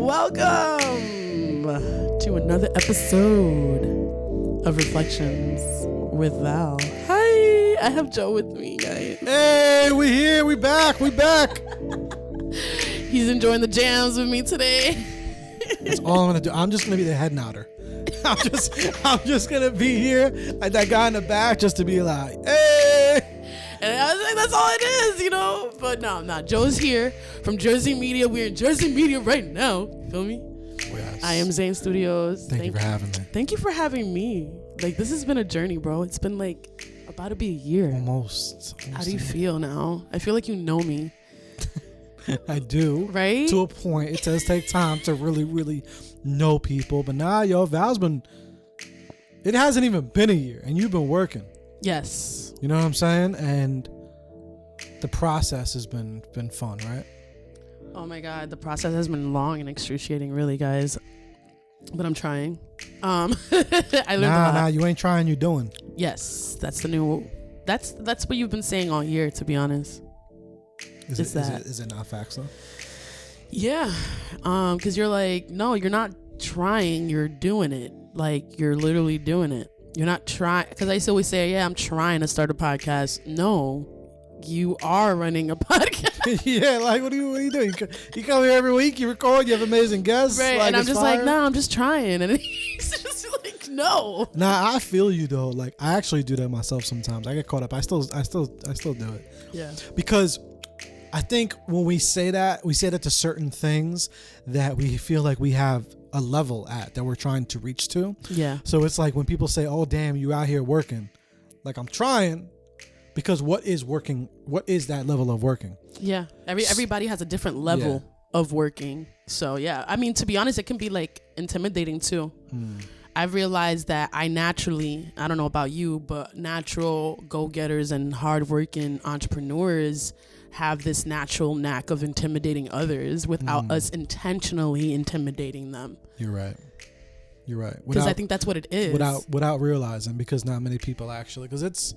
Welcome to another episode of Reflections with Val. Hi, I have Joe with me, guys. Hey, we here, we back. He's enjoying the jams with me today. That's all I'm gonna do. I'm just gonna be the head nodder. I'm just gonna be here like that guy in the back, just to be like, hey. And I was like, that's all it is, you know? But no, I'm not. Joe's here from Jersey Media. We're in Jersey Media right now. Feel me? Yes. I am Zane Studios. Thank you for having me. Thank you for having me. Like, this has been a journey, bro. It's been like about to be a year. Almost. How do you feel now? I feel like you know me. I do. Right? To a point. It does take time to really know people. But nah, Val's been, it hasn't even been a year and you've been working. Yes. You know what I'm saying? And the process has been fun, right? Oh my God, the process has been long and excruciating, really, guys. But I'm trying. I learned a lot. Nah, you ain't trying, you doing. Yes, that's the new. That's what you've been saying all year, to be honest. Is it not facts though? Yeah, because you're like, no, you're not trying. You're doing it. Like, you're literally doing it. You're not trying, because I used to always say, yeah, I'm trying to start a podcast. No, you are running a podcast. Yeah, like, what are you doing? You come here every week, you record, you have amazing guests. Right, like, and I'm just fire. like, no, I'm just trying. And he's just like, no. Nah, I feel you though. Like, I actually do that myself sometimes. I get caught up. I still do it. Yeah. Because I think when we say that to certain things that we feel like we have a level at that we're trying to reach to. Yeah. So it's like when people say, oh, damn, you out here working. Like, I'm trying, because what is working? What is that level of working? Yeah. Everybody has a different level of working. So, yeah. I mean, to be honest, it can be like intimidating too. I've realized that I don't know about you, but natural go-getters and hardworking entrepreneurs have this natural knack of intimidating others without us intentionally intimidating them. You're right. Because I think that's what it is. Without realizing, because not many people actually, because it's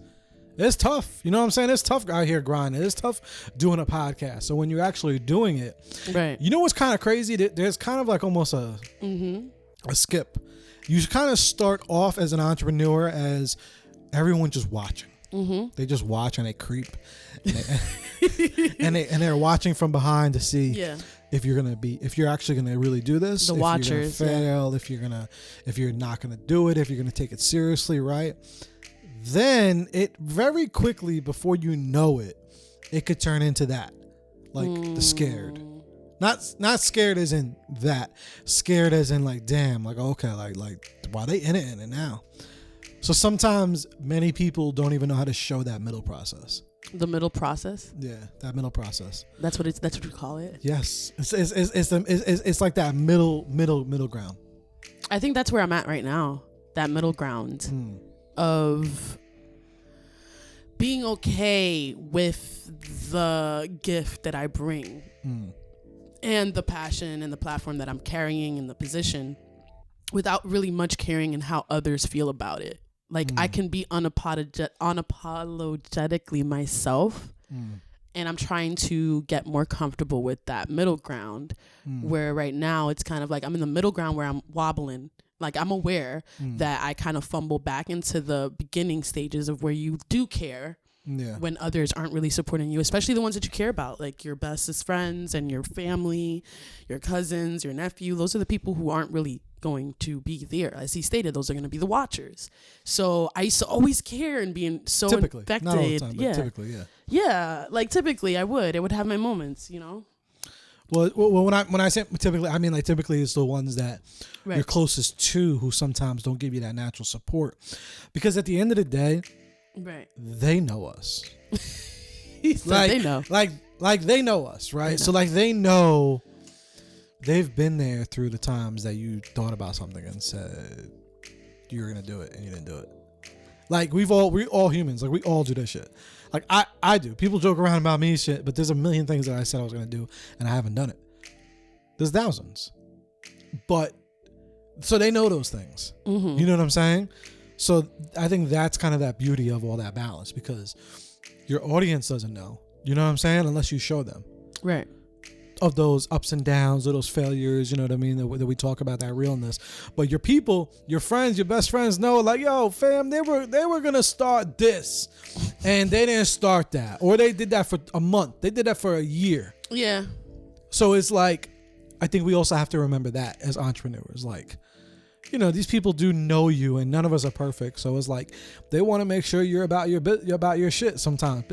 tough. You know what I'm saying? It's tough out here grinding. It's tough doing a podcast. So when you're actually doing it, right? You know what's kind of crazy? There's kind of like almost a skip. You kind of start off as an entrepreneur as everyone just watching. They just watch and they creep, and they're watching from behind to see if you're actually gonna really do this. The if watchers you're gonna fail, if you're not gonna do it, if you're gonna take it seriously, right? Then it very quickly, before you know it, it could turn into that, like the scared. Not scared as in that, scared as in like, damn, like, okay, like why they in it now? So sometimes many people don't even know how to show that middle process. The middle process? Yeah, that middle process. That's what you call it? Yes. It's like that middle ground. I think that's where I'm at right now. That middle ground of being okay with the gift that I bring and the passion and the platform that I'm carrying and the position, without really much caring in how others feel about it. Like, I can be unapologetically myself, and I'm trying to get more comfortable with that middle ground, where right now it's kind of like I'm in the middle ground where I'm wobbling. Like, I'm aware that I kind of fumble back into the beginning stages of where you do care when others aren't really supporting you, especially the ones that you care about, like your bestest friends and your family, your cousins, your nephew. Those are the people who aren't really going to be there. As he stated, those are going to be the watchers. So I used to always care and being so typically, infected. not all the time, but typically, yeah. Like, typically, I would have my moments, you know. Well, when I say typically, I mean, like, typically it's the ones that you're closest to who sometimes don't give you that natural support, because at the end of the day, they know us. They know, like they know us, right? So like they know. They've been there through the times that you thought about something and said you were gonna do it and you didn't do it. Like, we all humans. Like, we all do that shit. Like, I do. People joke around about me shit, but there's a million things that I said I was gonna do and I haven't done it. There's thousands, but so they know those things. You know what I'm saying? So I think that's kind of that beauty of all that balance, because your audience doesn't know. You know what I'm saying? Unless you show them. Right. of those ups and downs, of those failures, you know what I mean, that we talk about, that realness. But your people, your friends, your best friends know, like, yo, fam, they were gonna start this, and they didn't start that, or they did that for a month, they did that for a year. Yeah. So it's like, I think we also have to remember that as entrepreneurs, like, you know, these people do know you, and none of us are perfect. So it's like they want to make sure you're about your shit. Sometimes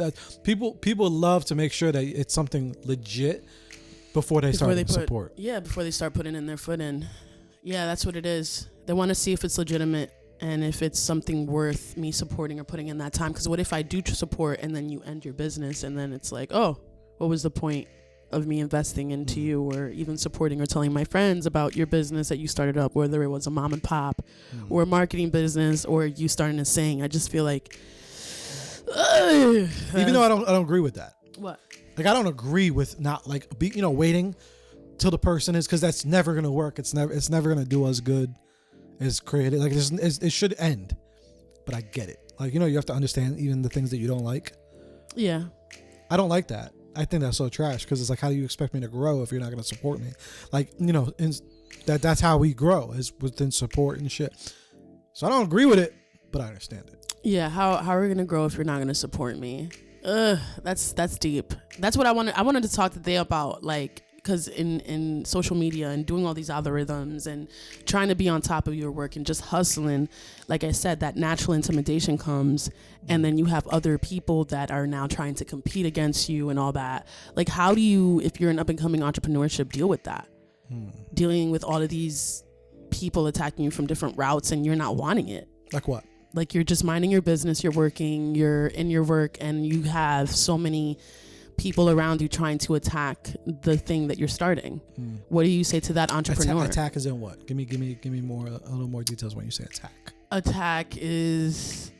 people love to make sure that it's something legit before they start support. Yeah, before they start putting in their foot in. Yeah, that's what it is. They want to see if it's legitimate and if it's something worth me supporting or putting in that time. Because what if I do support and then you end your business, and then it's like, oh, what was the point of me investing into you, or even supporting or telling my friends about your business that you started up, whether it was a mom and pop or a marketing business, or you starting to sing. I just feel like, even though I don't agree with that. What? Like, I don't agree with not like waiting till the person is, because that's never gonna work. It's never gonna do us good as creative. Like, it should end. But I get it. Like, you know, you have to understand even the things that you don't like. Yeah. I don't like that. I think that's so trash, because it's like, how do you expect me to grow if you're not going to support me? Like, you know, that's how we grow, is within support and shit. So I don't agree with it, but I understand it. Yeah, how are we going to grow if you're not going to support me? That's deep. That's what I wanted to talk today about, like, because in social media and doing all these algorithms and trying to be on top of your work and just hustling, like I said, that natural intimidation comes, and then you have other people that are now trying to compete against you and all that. Like, how do you, if you're an up and coming entrepreneurship, deal with that? Dealing with all of these people attacking you from different routes and you're not wanting it. Like what? Like, you're just minding your business, you're working, you're in your work, and you have so many people around you trying to attack the thing that you're starting. What do you say to that entrepreneur? Attack is in what? Give me more, a little more details when you say attack. Attack is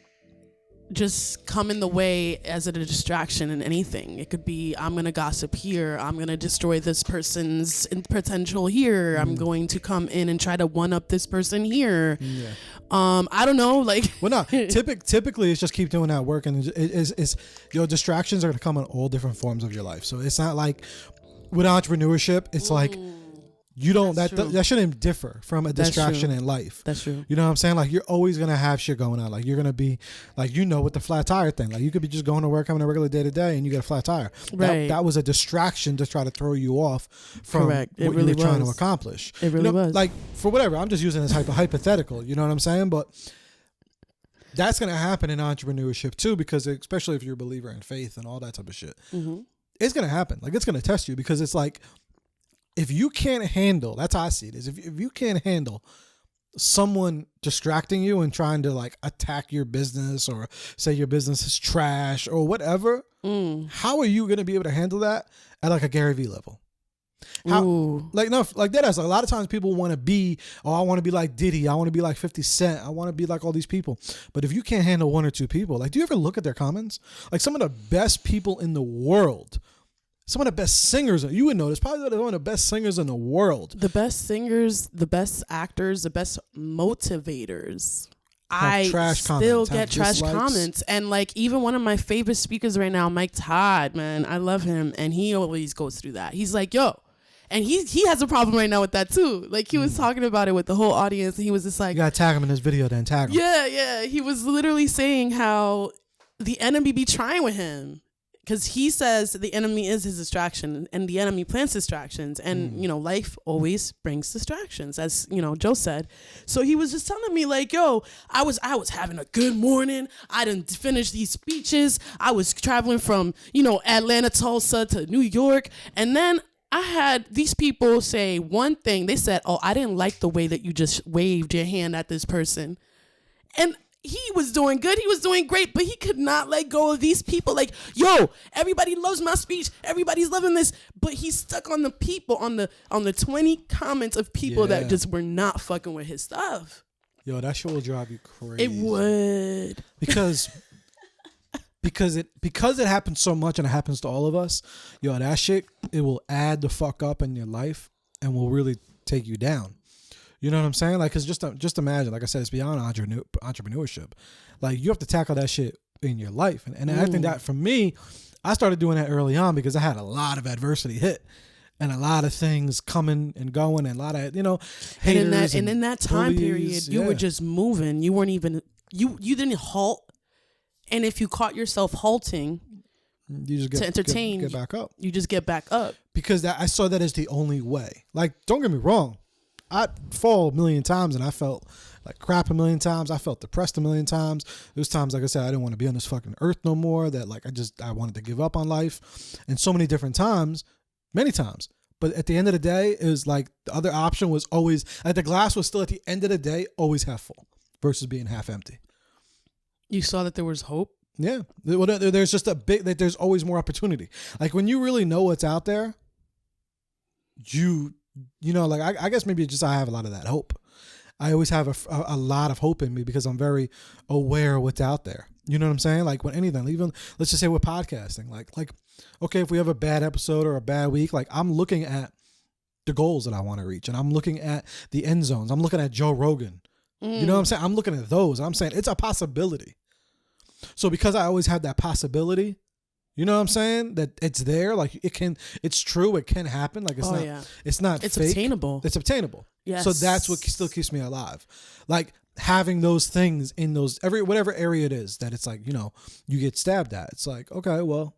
just come in the way as a distraction in anything. It could be, I'm going to gossip here. I'm going to destroy this person's potential here. I'm going to come in and try to one up this person here. Yeah. I don't know. Like, well, no, typically it's just keep doing that work, and it's your distractions are going to come in all different forms of your life. So it's not like with entrepreneurship, it's like, you don't, that shouldn't differ from a distraction in life. That's true. You know what I'm saying? Like, you're always going to have shit going on. Like, you're going to be, like, you know, with the flat tire thing, like, you could be just going to work, having a regular day to day, and you get a flat tire. Right. That was a distraction to try to throw you off from what you were trying to accomplish. It really was. Like, for whatever, I'm just using this hypothetical, you know what I'm saying? But that's going to happen in entrepreneurship too, because especially if you're a believer in faith and all that type of shit, it's going to happen. Like, it's going to test you, because it's like, if you can't handle, that's how I see it, is if you can't handle someone distracting you and trying to, like, attack your business or say your business is trash or whatever, how are you going to be able to handle that at, like, a Gary Vee level? How, like, no, like that is, a lot of times people want to be, I want to be like Diddy, I want to be like 50 Cent, I want to be like all these people. But if you can't handle one or two people, like, do you ever look at their comments? Like, some of the best people in the world, some of the best singers, you would notice, probably one of the best singers in the world. The best singers, the best actors, the best motivators. I still get trash comments. And, like, even one of my favorite speakers right now, Mike Todd, man, I love him. And he always goes through that. He's like, yo. And he has a problem right now with that too. Like, he was talking about it with the whole audience, and he was just like, you gotta tag him in this video, then tag him. Yeah. He was literally saying how the enemy be trying with him. Because he says the enemy is his distraction, and the enemy plants distractions. And, you know, life always brings distractions, as, you know, Joe said. So he was just telling me, like, yo, I was having a good morning. I didn't finish these speeches. I was traveling from, you know, Atlanta, Tulsa to New York. And then I had these people say one thing. They said, oh, I didn't like the way that you just waved your hand at this person. And he was doing good. He was doing great, but he could not let go of these people. Like, yo, everybody loves my speech. Everybody's loving this, but he's stuck on the people, on the 20 comments of people that just were not fucking with his stuff. Yo, that shit will drive you crazy. It would. Because it happens so much, and it happens to all of us. Yo, that shit, it will add the fuck up in your life and will really take you down. You know what I'm saying? Like, cause just imagine, like I said, it's beyond entrepreneurship. Like, you have to tackle that shit in your life. And I think that for me, I started doing that early on because I had a lot of adversity hit. and a lot of things coming and going, and a lot of haters. And in that time bullies, period, you were just moving. You weren't even you didn't halt. And if you caught yourself halting, you just to entertain, get back up. You just get back up. Because I saw that as the only way. Like, don't get me wrong, I fall a million times and I felt like crap a million times. I felt depressed a million times. There's times, like I said, I didn't want to be on this fucking earth no more. That like I wanted to give up on life, and so many different times, many times. But at the end of the day, it was like the other option was always like the glass was still at the end of the day always half full versus being half empty. You saw that there was hope. Yeah, there's just there's always more opportunity. Like when you really know what's out there, like I guess maybe just I have a lot of that hope. I always have a lot of hope in me because I'm very aware of what's out there. You know what I'm saying? Like when anything, even let's just say with podcasting, like okay, if we have a bad episode or a bad week, like I'm looking at the goals that I want to reach, and I'm looking at the end zones. I'm looking at Joe Rogan. You know what I'm saying? I'm looking at those. I'm saying it's a possibility. So because I always have that possibility, you know what I'm saying? That it's there, like it's true, it can happen. Like it's not it's fake. obtainable. It's obtainable. Yes. So that's what still keeps me alive. Like having those things in those whatever area it is that it's like, you get stabbed at. It's like, okay, well.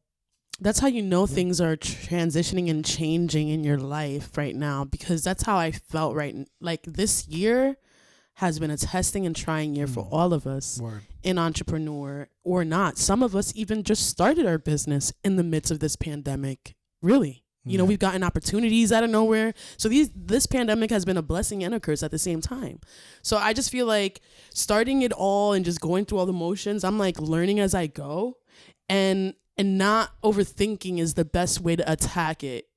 That's how you know things are transitioning and changing in your life right now, because that's how I felt like this year has been a testing and trying year for all of us. Word. In entrepreneur or not. Some of us even just started our business in the midst of this pandemic. Really. We've gotten opportunities out of nowhere. So this pandemic has been a blessing and a curse at the same time. So I just feel like starting it all and just going through all the motions, I'm like learning as I go, and not overthinking is the best way to attack it,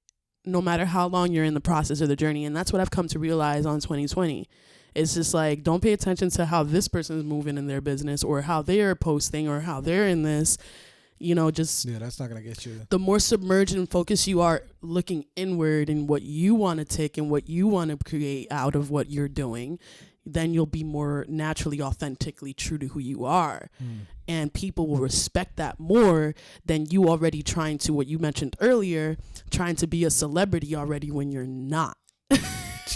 no matter how long you're in the process of the journey. And that's what I've come to realize on 2020. It's just like, don't pay attention to how this person is moving in their business or how they're posting or how they're in this, just. Yeah, that's not going to get you. The more submerged and focused you are looking inward and what you want to take and what you want to create out of what you're doing, then you'll be more naturally, authentically true to who you are. And people will respect that more than you already trying to, what you mentioned earlier, trying to be a celebrity already when you're not.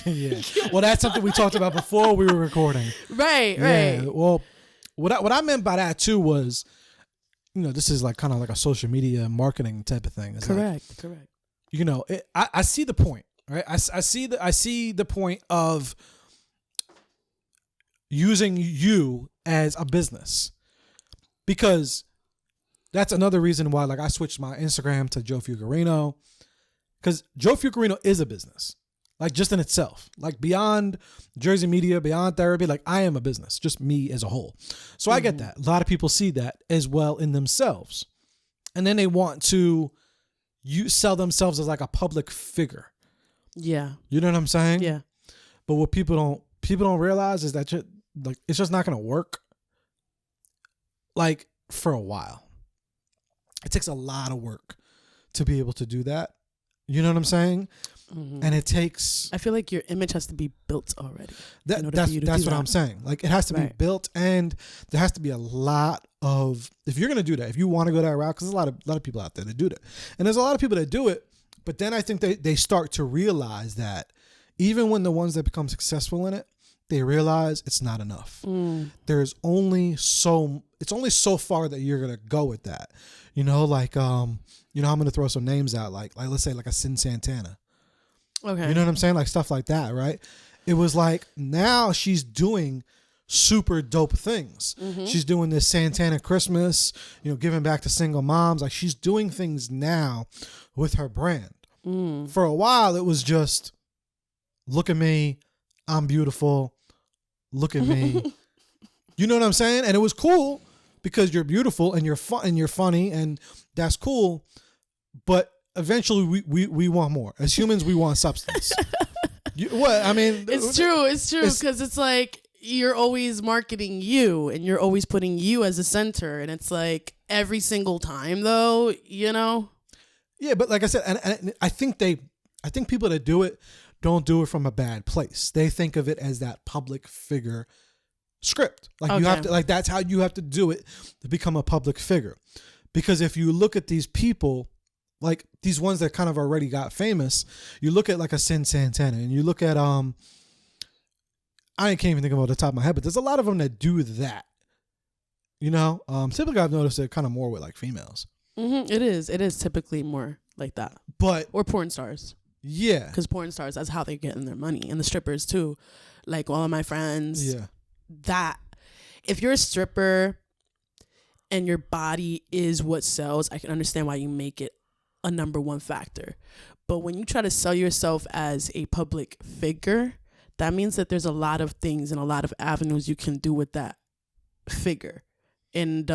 Yeah. Well, that's something we talked about before we were recording. Right. Well, what I meant by that too was, this is like kind of like a social media marketing type of thing. It's correct. I see the point, right? I see the point of using you as a business, because that's another reason why like I switched my Instagram to Joe Fugarino, because Joe Fugarino is a business. Like just in itself, like beyond Jersey Media, beyond therapy, like I am a business, just me as a whole. So I get that. A lot of people see that as well in themselves. And then they want to sell themselves as like a public figure. Yeah. You know what I'm saying? Yeah. But what people don't realize is that like it's just not going to work like for a while. It takes a lot of work to be able to do that. You know what I'm saying? Mm-hmm. And it takes. I feel like your image has to be built already. That's what I'm saying. Like it has to be built, and there has to be a lot of. If you're gonna do that, if you want to go that route, because there's a lot of people out there that do that, and there's a lot of people that do it. But then I think they start to realize that even when the ones that become successful in it, they realize it's not enough. There's only it's only so far that you're gonna go with that. Like I'm gonna throw some names out, like let's say like a Sin Santana. Okay. You know what I'm saying? Like stuff like that, right? It was like now she's doing super dope things. Mm-hmm. She's doing this Santana Christmas, giving back to single moms. Like she's doing things now with her brand. For a while, it was just, look at me, I'm beautiful. Look at me. You know what I'm saying? And it was cool because you're beautiful and you're fun and you're funny, and that's cool. But eventually, we want more. As humans, we want substance. It's true because it's like you're always marketing you and you're always putting you as a center, and it's like every single time though, Yeah, but like I said, and I think people that do it don't do it from a bad place. They think of it as that public figure script. Like you have to, like that's how you have to do it to become a public figure. Because if you look at these people like these ones that kind of already got famous, you look at like a Sin Santana, and you look at I can't even think about the top of my head, but there's a lot of them that do that. You know, typically I've noticed it kind of more with like females. Mm-hmm. It is typically more like that, or porn stars. Yeah, because porn stars, that's how they're getting their money, and the strippers too. Like all of my friends, that if you're a stripper and your body is what sells, I can understand why you make it a number one factor. But when you try to sell yourself as a public figure, that means that there's a lot of things and a lot of avenues you can do with that figure. And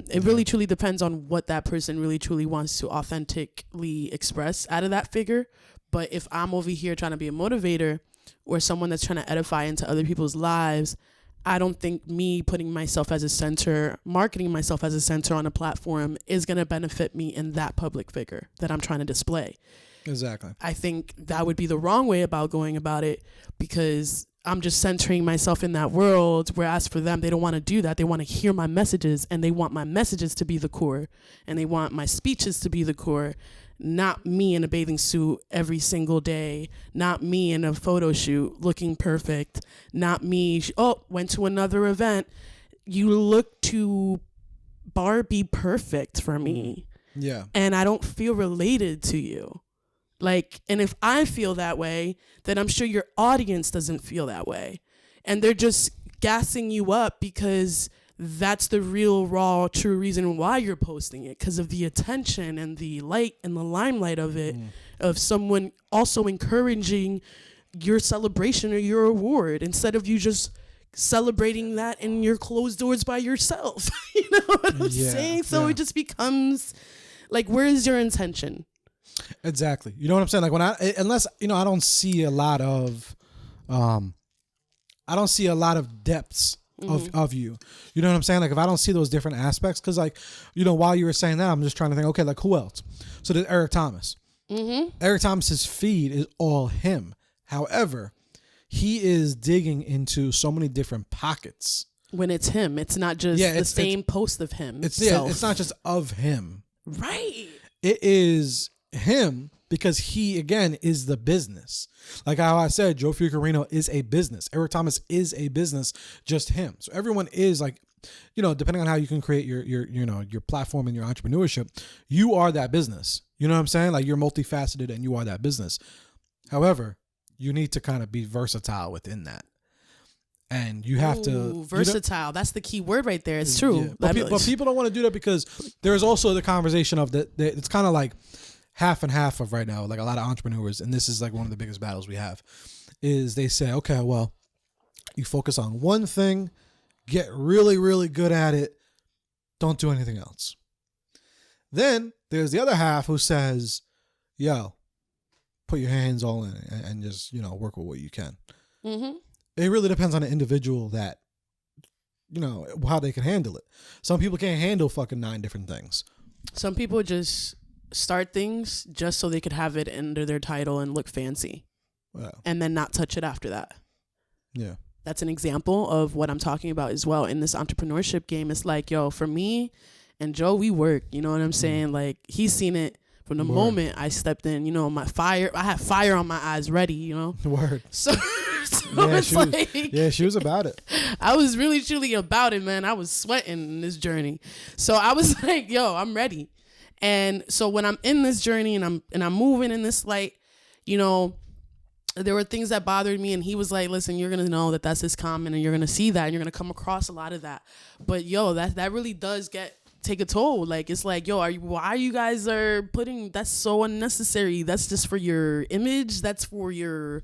it really truly depends on what that person really truly wants to authentically express out of that figure. But if I'm over here trying to be a motivator or someone that's trying to edify into other people's lives, I don't think me putting myself as a center, marketing myself as a center on a platform is going to benefit me in that public figure that I'm trying to display. Exactly. I think that would be the wrong way about going about it, because I'm just centering myself in that world, whereas for them, they don't want to do that. They want to hear my messages, and they want my messages to be the core, and they want my speeches to be the core, not me in a bathing suit every single day, not me in a photo shoot looking perfect, not me, went to another event. You look too Barbie perfect for me. Yeah. And I don't feel related to you. Like, and if I feel that way, then I'm sure your audience doesn't feel that way. And they're just gassing you up because that's the real, raw, true reason why you're posting it, because of the attention and the light and the limelight of it, of someone also encouraging your celebration or your award, instead of you just celebrating that in your closed doors by yourself. You know what I'm saying? So it just becomes like, where is your intention? Exactly. You know what I'm saying? Like unless, I don't see a lot of, depths of you. You know what I'm saying? Like if I don't see those different aspects, because like, while you were saying that, I'm just trying to think, okay, like who else? So there's Eric Thomas. Eric Thomas's feed is all him. However, he is digging into so many different pockets. When it's him, it's not just the same post of him. It's not just of him. Right. It is him, because he, again, is the business. Like how I said, Joe Fiorino is a business. Eric Thomas is a business, just him. So everyone is like, depending on how you can create your platform and your entrepreneurship, you are that business. You know what I'm saying? Like you're multifaceted and you are that business. However, you need to kind of be versatile within that. And you have to versatile. That's the key word right there. It's true. Yeah. But people don't want to do that, because there's also the conversation of that. It's kind of like half and half of right now. Like a lot of entrepreneurs, and this is like one of the biggest battles we have, is they say, okay, well, you focus on one thing, get really, really good at it, don't do anything else. Then there's the other half who says, yo, put your hands all in it and just, work with what you can. Mm-hmm. It really depends on the individual that, how they can handle it. Some people can't handle fucking 9 different things. Some people just start things just so they could have it under their title and look fancy. Wow. And then not touch it after that. Yeah. That's an example of what I'm talking about as well. In this entrepreneurship game, it's like, yo, for me and Joe, we work. You know what I'm saying? Like, he's seen it from the moment I stepped in. I had fire on my eyes ready, Word. So she was about it. I was really, truly about it, man. I was sweating in this journey. So I was like, yo, I'm ready. And so when I'm in this journey and I'm moving in this light, there were things that bothered me, and he was like, listen, you're going to know that that's his comment, and you're going to see that, and you're going to come across a lot of that. But yo, that really does take a toll. Like, it's like, yo, why you guys are putting, that's so unnecessary. That's just for your image. That's for your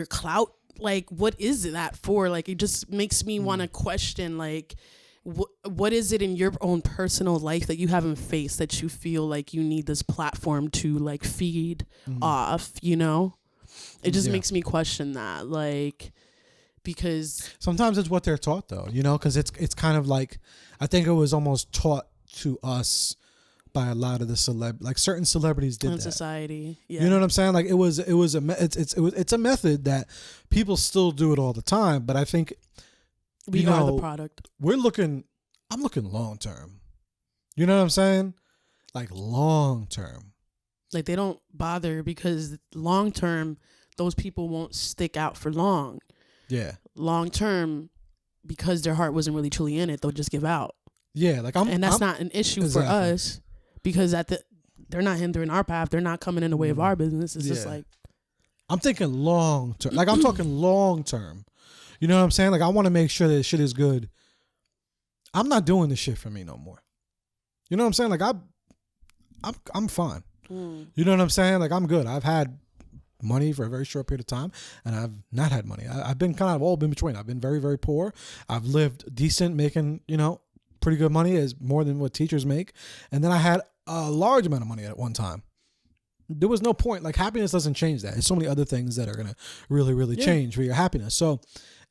clout. Like, what is that for? Like, it just makes me want to question, like, what is it in your own personal life that you haven't faced that you feel like you need this platform to like feed off, It just makes me question that, like, because sometimes it's what they're taught, though, because it's kind of like, I think it was almost taught to us by a lot of the like certain celebrities did in that. Society. Yeah. You know what I'm saying? Like it's a method that people still do it all the time, but I think we are the product. I'm looking long term. You know what I'm saying? Like long term. Like, they don't bother because long term, those people won't stick out for long. Yeah. Long term, because their heart wasn't really truly in it, they'll just give out. Yeah, like and that's not an issue for us because they're not hindering our path. They're not coming in the way of our business. It's just like, I'm thinking long term. Like, I'm talking long term. You know what I'm saying? Like, I want to make sure that shit is good. I'm not doing this shit for me no more. You know what I'm saying? Like, I'm fine. You know what I'm saying? Like, I'm good. I've had money for a very short period of time, and I've not had money. I've been kind of all in between. I've been very, very poor. I've lived decent, making, pretty good money, as more than what teachers make. And then I had a large amount of money at one time. There was no point. Like, happiness doesn't change that. There's so many other things that are going to really, really change for your happiness. So,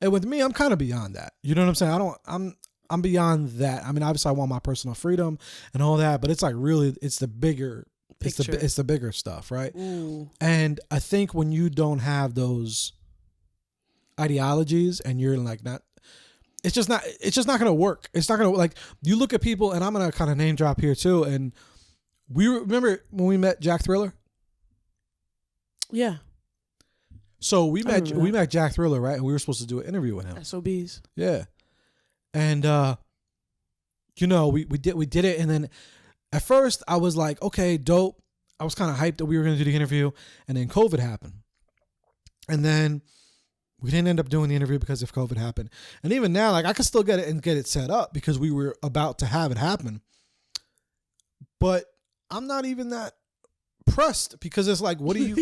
and with me, I'm kind of beyond that. You know what I'm saying? I'm beyond that. I mean, obviously I want my personal freedom and all that, but it's like really, it's the bigger picture. It's the bigger stuff, right? Ooh. And I think when you don't have those ideologies and you're like not, it's just not going to work. It's not going to, like, you look at people, and I'm going to kind of name drop here too. And we remember when we met Jack Thriller? Yeah. So we met Jack Thriller, right? And we were supposed to do an interview with him. SOBs. Yeah. And we did it, and then at first I was like, okay, dope. I was kind of hyped that we were going to do the interview, and then COVID happened. And then we didn't end up doing the interview because of COVID happened. And even now, like, I could still get it set up because we were about to have it happen. But I'm not even that pressed because it's like, what do you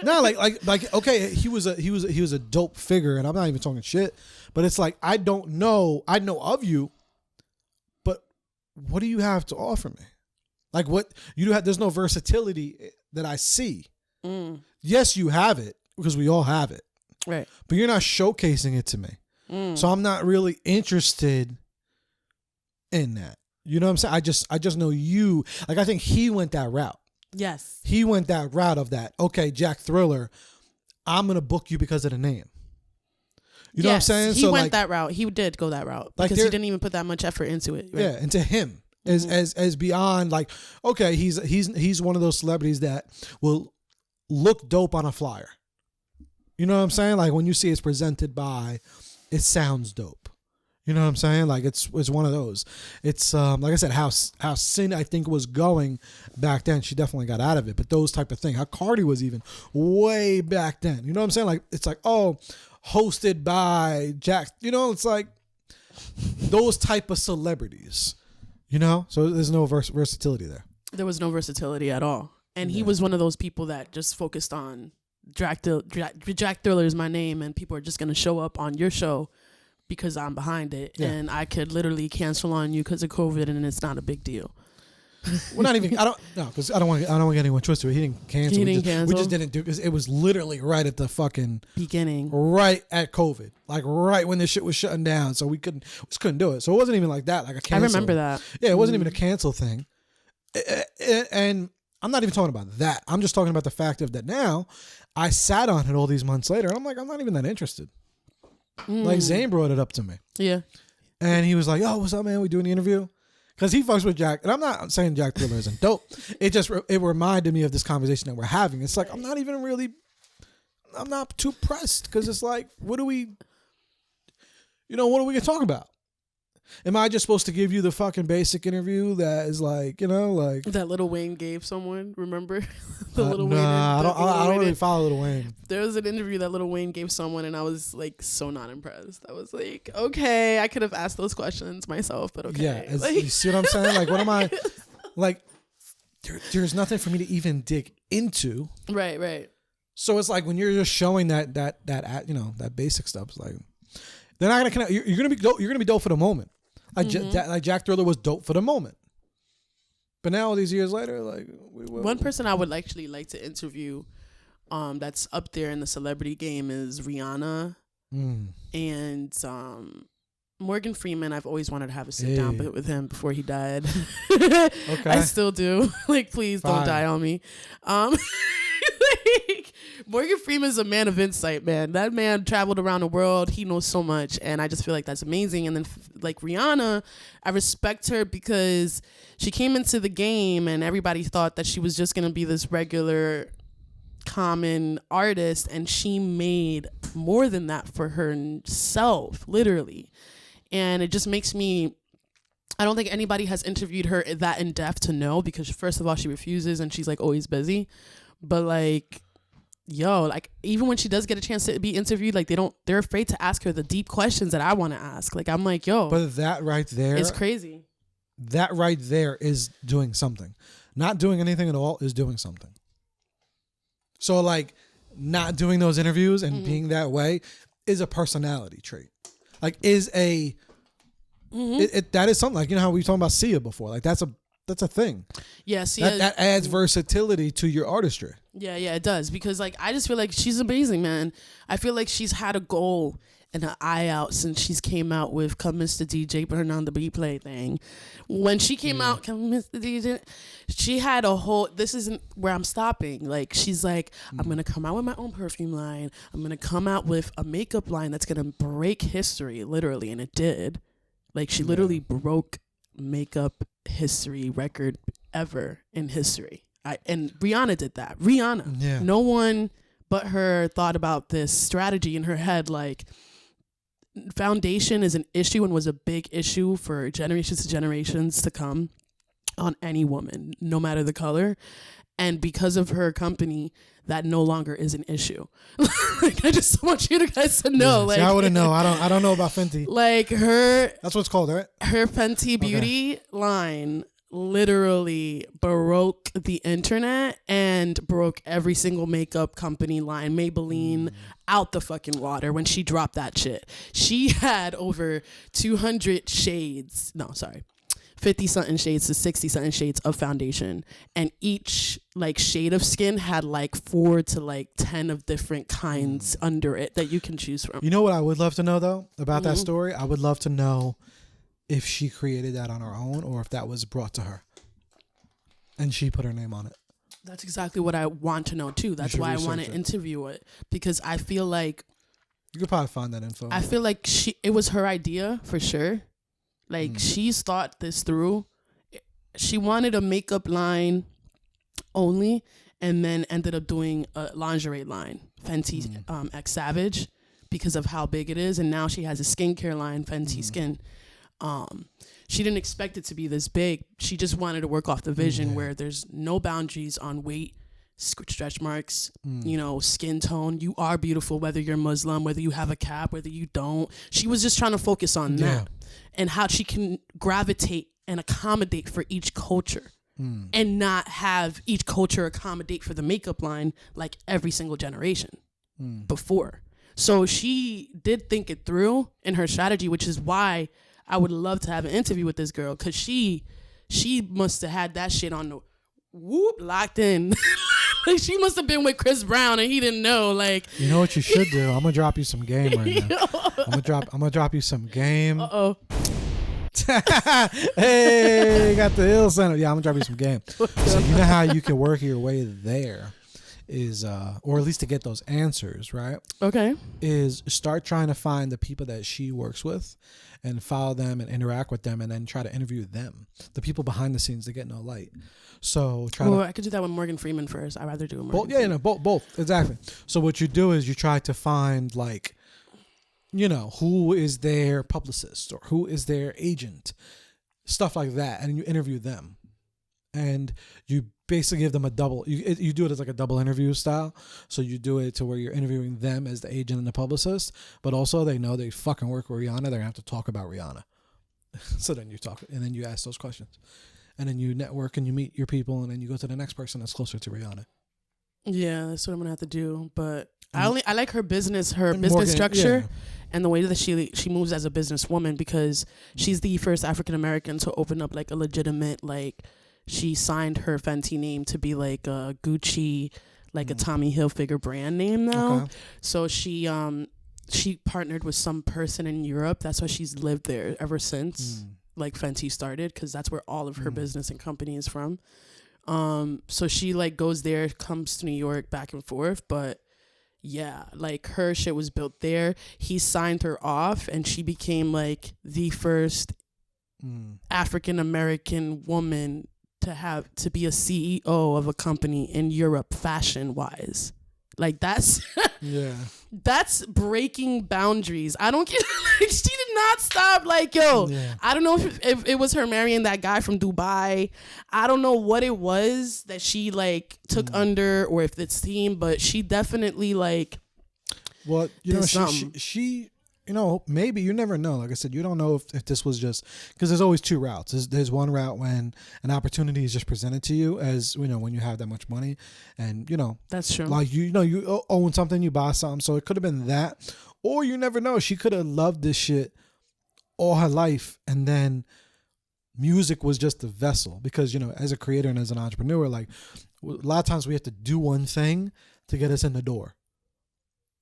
No, like okay, he was a dope figure, and I'm not even talking shit, but it's like, I know of you, but what do you have to offer me? Like, what you have, there's no versatility that I see. Yes, you have it because we all have it. Right. But you're not showcasing it to me. So I'm not really interested in that. You know what I'm saying? I just know you. Like, I think he went that route. Yes. He went that route of that. Okay, Jack Thriller, I'm going to book you because of the name. You know what I'm saying? He went that route. He did go that route because he didn't even put that much effort into it. Right? Yeah, into him as beyond, like, okay, he's one of those celebrities that will look dope on a flyer. You know what I'm saying? Like, when you see it's presented by, it sounds dope. You know what I'm saying? Like, it's one of those. It's like I said, how Sin, I think, was going back then. She definitely got out of it. But those type of thing, how Cardi was even way back then. You know what I'm saying? Like, it's like, oh, hosted by Jack. You know, it's like those type of celebrities. You know, so there's no versatility there. There was no versatility at all, and he was one of those people that just focused on Jack Thriller is my name, and people are just gonna show up on your show because I'm behind it, and I could literally cancel on you because of COVID, and it's not a big deal. We're not even. Because I don't want to get anyone twisted. He didn't cancel. We just didn't do, because it was literally right at the fucking beginning, right at COVID, like right when this shit was shutting down. So we just couldn't do it. So it wasn't even like that, like a cancel. I remember that. Yeah, it wasn't even a cancel thing. And I'm not even talking about that. I'm just talking about the fact of that. Now I sat on it all these months later, and I'm like, I'm not even that interested. Like, Zane brought it up to me. Yeah. And he was like, "Yo, what's up, man? We doing the interview?" Because he fucks with Jack. And I'm not saying Jack Thriller isn't dope. It reminded me of this conversation that we're having. It's like, I'm not too pressed. Because it's like, what are we going to talk about? Am I just supposed to give you the fucking basic interview that is like, like that Lil Wayne gave someone? Remember the Lil Wayne? I don't really follow Lil Wayne. There was an interview that Lil Wayne gave someone, and I was like so not impressed. I was like, okay, I could have asked those questions myself, but okay. Yeah, you see what I'm saying? Like, what am I like? There's nothing for me to even dig into. Right. So it's like when you're just showing that basic stuff, it's like they're not gonna connect. You're gonna be dope for the moment. Like Jack Thriller was dope for the moment, but now all these years later, like one person I would actually like to interview, that's up there in the celebrity game is Rihanna, and Morgan Freeman. I've always wanted to have a sit down with him before he died. Okay, I still do. Like, please don't die on me. Morgan Freeman's a man of insight, man. That man traveled around the world. He knows so much, and I just feel like that's amazing. And then, like Rihanna, I respect her because she came into the game, and everybody thought that she was just gonna be this regular, common artist, and she made more than that for herself, literally. And it just makes me. I don't think anybody has interviewed her that in depth to know, because first of all, she refuses and she's like always busy. But like, yo, like even when she does get a chance to be interviewed, like they're afraid to ask her the deep questions that I want to ask. Like I'm like, yo, but that right there, it's crazy. That right there is doing something. Not doing anything at all is doing something. So like not doing those interviews and being that way is a personality trait. Like is a that is something, like, you know how we were talking about Sia before, like that's a thing. Yeah, Sia, that adds versatility to your artistry. Yeah, it does, because like I just feel like she's amazing, man. I feel like she's had a goal and an eye out since she's came out with "Come Mr. DJ, Burn on the Beat Play" thing. When she came out, "Come Mr. DJ," she had a whole, this isn't where I'm stopping. Like she's like, I'm gonna come out with my own perfume line. I'm gonna come out with a makeup line that's gonna break history, literally, and it did. Like she literally broke makeup history record ever in history. And Rihanna did that. Rihanna. No one but her thought about this strategy in her head. Like foundation is an issue and was a big issue for generations to generations to come on any woman, no matter the color. And because of her company, that no longer is an issue. Like, I just want you guys to know. Yeah, like, see, I wouldn't know. I don't know about Fenty. Like her. That's what it's called, right? Her Fenty Beauty line literally broke the internet and broke every single makeup company line. Maybelline out the fucking water when she dropped that shit. She had over 200 shades. No, sorry. 50 something shades to 60 something shades of foundation, and each like shade of skin had like 4 to like 10 of different kinds under it that you can choose from. You know what I would love to know though about that story? I would love to know if she created that on her own or if that was brought to her and she put her name on it. That's exactly what I want to know too. That's why I want to interview it, because I feel like you could probably find that info. I feel like it was her idea for sure. Like she's thought this through. She wanted a makeup line only, and then ended up doing a lingerie line, Fenty X Savage, because of how big it is. And now she has a skincare line, Fenty Skin. She didn't expect it to be this big. She just wanted to work off the vision where there's no boundaries on weight, stretch marks, you know, skin tone. You are beautiful, whether you're Muslim, whether you have a cap, whether you don't. She was just trying to focus on that and how she can gravitate and accommodate for each culture and not have each culture accommodate for the makeup line like every single generation before. So she did think it through in her strategy, which is why I would love to have an interview with this girl, because she must have had that shit on the locked in. Like she must have been with Chris Brown and he didn't know. Like, you know what you should do? I'm gonna drop you some game right now. I'm gonna drop you some game. Hey, got the Hill Center. Yeah, I'm gonna drop you some game. So you know how you can work your way there is, or at least to get those answers, right? Okay. Is start trying to find the people that she works with and follow them and interact with them, and then try to interview them, the people behind the scenes that get no light. So I could do that with Morgan Freeman first. I'd rather do it. Both exactly. So what you do is you try to find, like, you know, who is their publicist or who is their agent, stuff like that, and you interview them, and you basically give them a double. You do it as like a double interview style. So you do it to where you're interviewing them as the agent and the publicist, but also they know they fucking work with Rihanna. They're gonna have to talk about Rihanna. So then you talk, and then you ask those questions. And then you network and you meet your people, and then you go to the next person that's closer to Rihanna. Yeah, that's what I'm gonna have to do. But I like her business structure, and the way that she moves as a businesswoman, because she's the first African American to open up like a legitimate, like, she signed her Fenty name to be like a Gucci, like a Tommy Hilfiger brand name now. Okay. So she partnered with some person in Europe. That's why she's lived there ever since. Like Fenty started, because that's where all of her business and company is from. So she like goes there, comes to New York back and forth, but yeah, like her shit was built there. He signed her off and she became like the first African American woman to be a CEO of a company in Europe fashion wise. Like that's yeah, that's breaking boundaries. I don't get like she did not stop. Like, yo, yeah. I don't know if it was her marrying that guy from Dubai. I don't know what it was that she like took under, or if it's team, but she definitely like. Well, you know, she you know, maybe you never know. Like I said, you don't know if this was just because there's always two routes. There's one route when an opportunity is just presented to you, as you know, when you have that much money, and you know that's true. Like you know, you own something, you buy something, so it could have been that, or you never know. She could have loved this shit all her life, and then music was just the vessel. Because you know, as a creator and as an entrepreneur, like a lot of times we have to do one thing to get us in the door.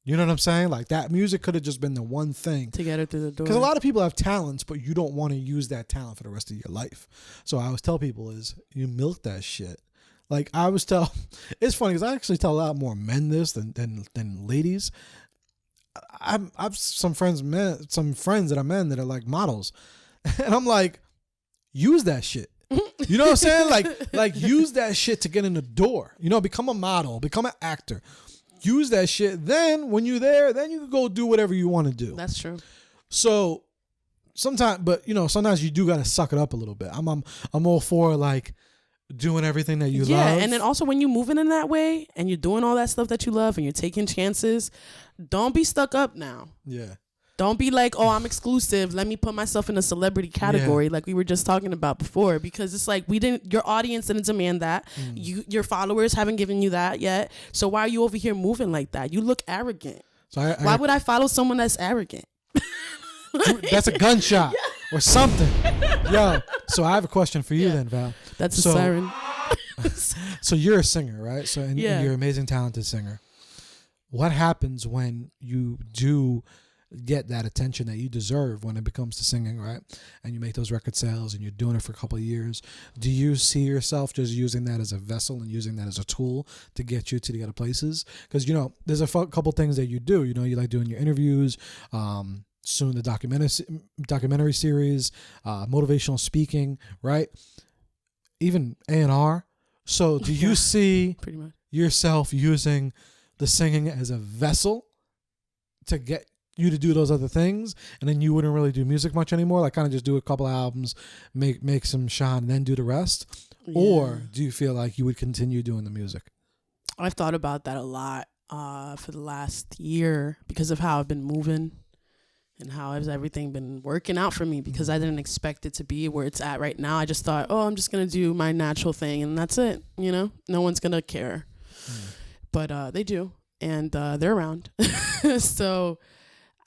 You know what I'm saying? Like that music could have just been the one thing to get her through the door. Because a lot of people have talents, but you don't want to use that talent for the rest of your life. So I always tell people is you milk that shit. Like I always tell, it's funny because I actually tell a lot more men this than ladies. I've some friends that are men that are like models, and I'm like, use that shit. You know what I'm saying? Like use that shit to get in the door. You know, become a model, become an actor. Use that shit. Then when you're there, then you can go do whatever you want to do. That's true. So sometimes, but you know, sometimes you do got to suck it up a little bit. I'm all for like doing everything that you love. Yeah, and then also when you're moving in that way and you're doing all that stuff that you love and you're taking chances, don't be stuck up now. Yeah. Don't be like, oh, I'm exclusive. Let me put myself in a celebrity category like we were just talking about before, because it's like your audience didn't demand that. Your followers haven't given you that yet. So why are you over here moving like that? You look arrogant. So why would I follow someone that's arrogant? That's a gunshot or something. Yo, so I have a question for you then, Val. That's a siren. So you're a singer, right? So and you're an amazing, talented singer. What happens when you do get that attention that you deserve when it comes to singing, right? And you make those record sales and you're doing it for a couple of years. Do you see yourself just using that as a vessel and using that as a tool to get you to the other places? Because, you know, there's a couple things that you do. You know, you like doing your interviews, soon the documentary series, motivational speaking, right? Even A&R. So do you see pretty much yourself using the singing as a vessel to get you to do those other things, and then you wouldn't really do music much anymore, like kind of just do a couple albums, make some shine, and then do the rest? Yeah. Or do you feel like you would continue doing the music? I've thought about that a lot for the last year because of how I've been moving and how has everything been working out for me, because I didn't expect it to be where it's at right now. I just thought, oh, I'm just going to do my natural thing and that's it. You know, no one's going to care. But they do, and they're around. So